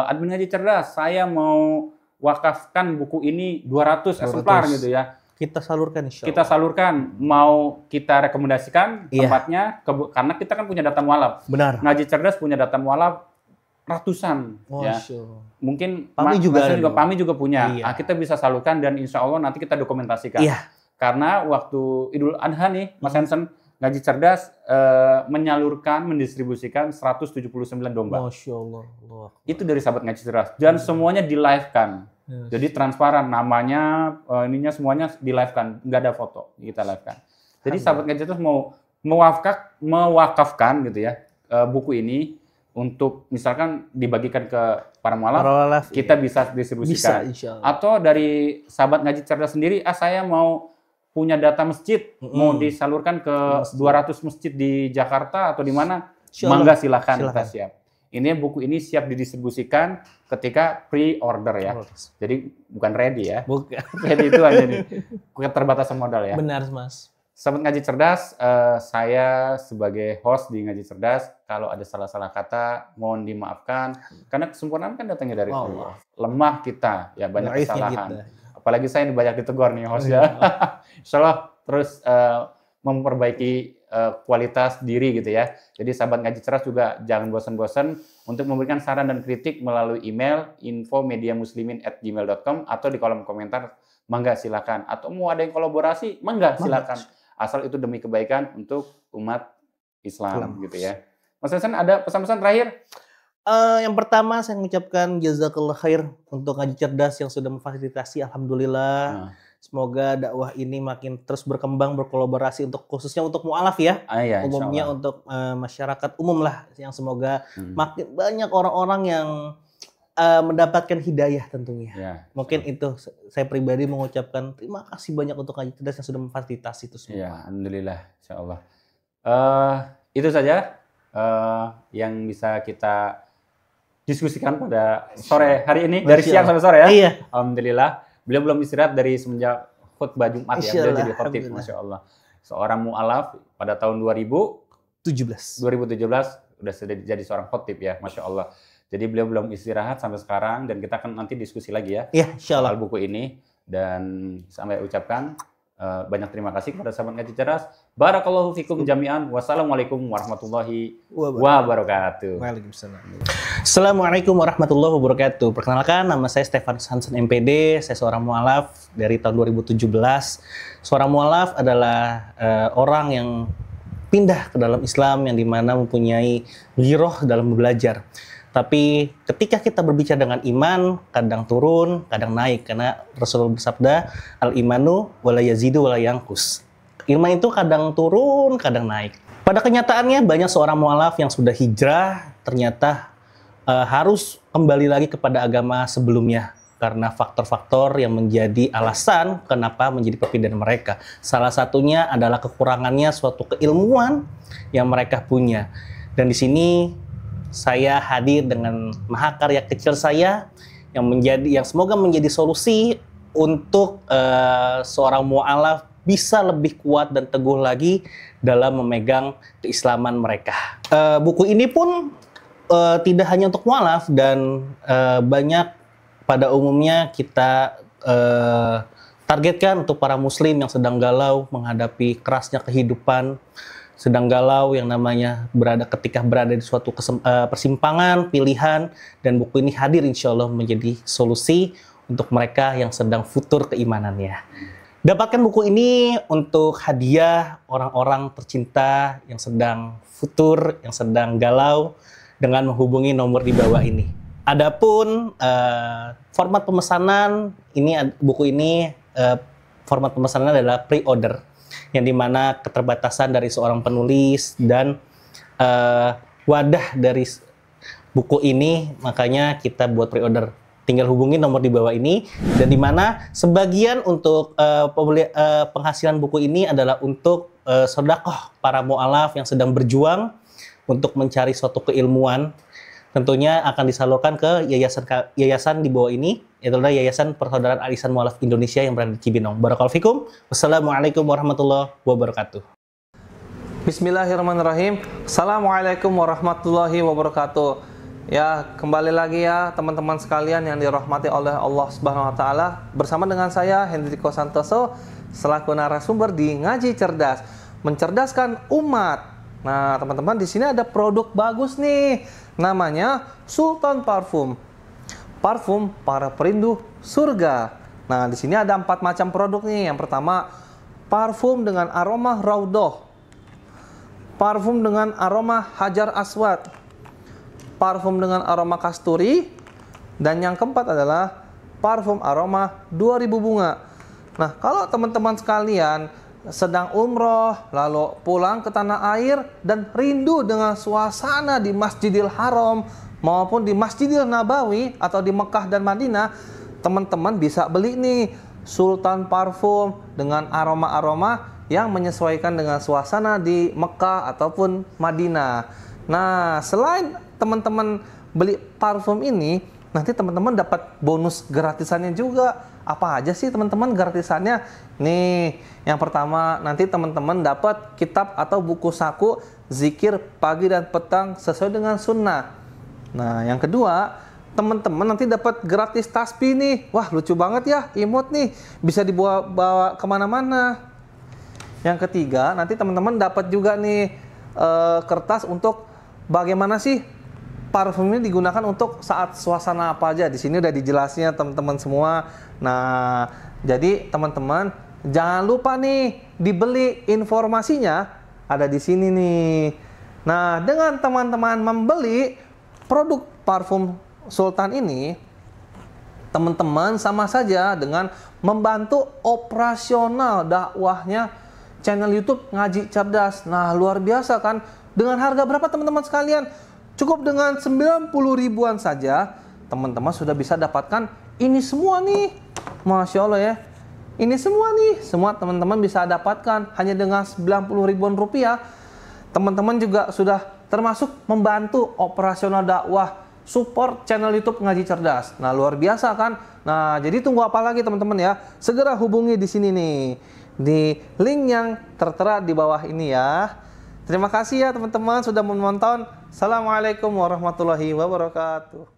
Admin ngaji cerdas, saya mau wakafkan buku ini 200 eksemplar gitu ya. Kita salurkan insya Allah. Kita salurkan, mau kita rekomendasikan Iya. tempatnya, karena kita kan punya data mualaf. Benar. Ngaji cerdas punya data mualaf ratusan. Ya. Masya Allah. Mungkin PAMI juga ada dulu. PAMI juga punya. Iya. Kita bisa salurkan dan insya Allah nanti kita dokumentasikan. Iya. Karena waktu Idul Adha nih, Mas Hansen, Ngaji Cerdas menyalurkan, mendistribusikan 179 domba. Masya Allah. Allah. Itu dari sahabat Ngaji Cerdas. Dan semuanya di-live-kan. Yes. Jadi transparan, namanya, ininya semuanya di-live-kan. Nggak ada foto, kita live-kan. Jadi sahabat Ngaji Cerdas mau mewakafkan gitu ya, buku ini untuk misalkan dibagikan ke para mualaf, Para kita bisa bisa distribusikan. insya Allah. Atau dari sahabat Ngaji Cerdas sendiri, saya mau punya data masjid, mau disalurkan ke 200 masjid di Jakarta atau di mana, Insya Allah. mangga silakan, kita Silakan. siap. Ini buku ini siap didistribusikan ketika pre-order ya. Jadi bukan ready ya. Bukan. Ready itu hanya nih keterbatasan modal ya. Benar Mas. Sahabat Ngaji Cerdas, saya sebagai host di Ngaji Cerdas, kalau ada salah-salah kata, mohon dimaafkan. Karena kesempurnaan kan datangnya dari Allah. Lemah kita, ya banyak Naifnya kesalahan. kita. Apalagi saya ini banyak ditegur nih host ya. Insya Allah terus memperbaiki kualitas diri gitu ya. Jadi sahabat ngaji cerdas juga jangan bosan-bosan untuk memberikan saran dan kritik melalui email info.mediamuslimin@gmail.com atau di kolom komentar. Mangga silakan. Atau mau ada yang kolaborasi, mangga silakan. Asal itu demi kebaikan untuk umat Islam gitu ya. Mas Hasan, ada pesan-pesan terakhir? Yang pertama saya mengucapkan jazakallah khair untuk ngaji cerdas yang sudah memfasilitasi. Alhamdulillah. Semoga dakwah ini makin terus berkembang, berkolaborasi untuk khususnya untuk mu'alaf ya. Iya, Umumnya untuk masyarakat umum lah, yang semoga makin banyak orang-orang yang mendapatkan hidayah tentunya. Ya, Mungkin itu saya pribadi mengucapkan terima kasih banyak untuk ngaji cerdas yang sudah memfasilitasi itu semua. ya, alhamdulillah, insyaallah. Itu saja yang bisa kita diskusikan pada sore hari ini, dari siang sampai sore ya. Iya. Alhamdulillah. Beliau belum istirahat dari semenjak khutbah Jumat ya. Beliau jadi khotib, Alhamdulillah. Masya Allah. Seorang mu'alaf pada tahun 2017 udah sudah jadi seorang khotib ya, Masya Allah. Jadi beliau belum istirahat sampai sekarang dan kita akan nanti diskusi lagi ya Iya, insyaallah. soal buku ini. Dan sampai ucapkan banyak terima kasih kepada sahabat ngaji cerdas. Barakallahu fikum jami'an. Wassalamualaikum warahmatullahi wabarakatuh. Waalaikumsalam. Assalamualaikum warahmatullahi wabarakatuh. Perkenalkan, nama saya Stefanus Hansen MPD. Saya seorang mu'alaf dari tahun 2017. Seorang mu'alaf adalah orang yang pindah ke dalam Islam yang dimana mempunyai ghiroh dalam belajar. Tapi ketika kita berbicara dengan iman, kadang turun, kadang naik. Karena Rasulullah bersabda, al-imanu wala yazidu wala yanqus. Iman itu kadang turun, kadang naik. Pada kenyataannya banyak seorang mu'alaf yang sudah hijrah, ternyata harus kembali lagi kepada agama sebelumnya. Karena faktor-faktor yang menjadi alasan kenapa menjadi perpindahan mereka. Salah satunya adalah kekurangannya suatu keilmuan yang mereka punya. Dan di sini saya hadir dengan mahakarya kecil saya yang semoga menjadi solusi untuk seorang mu'alaf bisa lebih kuat dan teguh lagi dalam memegang keislaman mereka. Buku ini pun tidak hanya untuk mu'alaf dan banyak pada umumnya kita targetkan untuk para muslim yang sedang galau menghadapi kerasnya kehidupan, sedang galau yang namanya ketika berada di suatu persimpangan, pilihan, dan buku ini hadir insya Allah menjadi solusi untuk mereka yang sedang futur keimanannya. Dapatkan buku ini untuk hadiah orang-orang tercinta yang sedang futur, yang sedang galau dengan menghubungi nomor di bawah ini. Adapun format pemesanan, buku ini format pemesanan adalah pre-order, yang dimana keterbatasan dari seorang penulis dan wadah dari buku ini, makanya kita buat pre-order. Tinggal hubungi nomor di bawah ini, dan dimana sebagian untuk penghasilan buku ini adalah untuk sedekah para mu'alaf yang sedang berjuang untuk mencari suatu keilmuan. Tentunya akan disalurkan ke yayasan di bawah ini, yaitu adalah Yayasan Persaudaraan Al-Ihsan Mu'alaf Indonesia yang berada di Cibinong. Barakallahu fikum. Wassalamualaikum warahmatullahi wabarakatuh. Bismillahirrahmanirrahim. Assalamualaikum warahmatullahi wabarakatuh. Ya, kembali lagi ya teman-teman sekalian yang dirahmati oleh Allah Subhanahu wa taala. Bersama dengan saya Hendriko Santoso selaku narasumber di Ngaji Cerdas, mencerdaskan umat. Nah, teman-teman, di sini ada produk bagus nih. Namanya Sultan Parfum. Parfum para perindu surga. Nah, di sini ada 4 macam produk nih. Yang pertama, parfum dengan aroma Raudhah. Parfum dengan aroma Hajar Aswad. Parfum dengan aroma kasturi. Dan yang keempat adalah parfum aroma 2000 bunga. Nah, kalau teman-teman sekalian sedang umroh, lalu pulang ke tanah air dan rindu dengan suasana di Masjidil Haram maupun di Masjidil Nabawi atau di Mekah dan Madinah, teman-teman bisa beli nih Sultan Parfum dengan aroma-aroma yang menyesuaikan dengan suasana di Mekah ataupun Madinah. Nah, selain teman-teman beli parfum ini, nanti teman-teman dapat bonus gratisannya juga. Apa aja sih teman-teman gratisannya? Nih, yang pertama nanti teman-teman dapat kitab atau buku saku zikir pagi dan petang sesuai dengan sunnah. Nah, yang kedua, teman-teman nanti dapat gratis tasbih nih. Wah, lucu banget ya, imut nih. Bisa dibawa kemana-mana. Yang ketiga, nanti teman-teman dapat juga nih kertas untuk bagaimana sih parfum ini digunakan untuk saat suasana apa aja. Di sini udah dijelasnya teman-teman semua. Nah, jadi teman-teman jangan lupa nih dibeli, informasinya ada di sini nih. Nah, dengan teman-teman membeli produk parfum Sultan ini, teman-teman sama saja dengan membantu operasional dakwahnya channel YouTube Ngaji Cerdas. Nah, luar biasa kan? Dengan harga berapa teman-teman sekalian? Cukup dengan 90 ribuan saja, teman-teman sudah bisa dapatkan ini semua nih. Masya Allah ya. Ini semua nih, semua teman-teman bisa dapatkan hanya dengan 90 ribuan rupiah. Teman-teman juga sudah termasuk membantu operasional dakwah, support channel YouTube Ngaji Cerdas. Nah, luar biasa kan? Nah, jadi tunggu apa lagi teman-teman ya? Segera hubungi di sini nih, di link yang tertera di bawah ini ya. Terima kasih ya teman-teman sudah menonton. Assalamualaikum warahmatullahi wabarakatuh.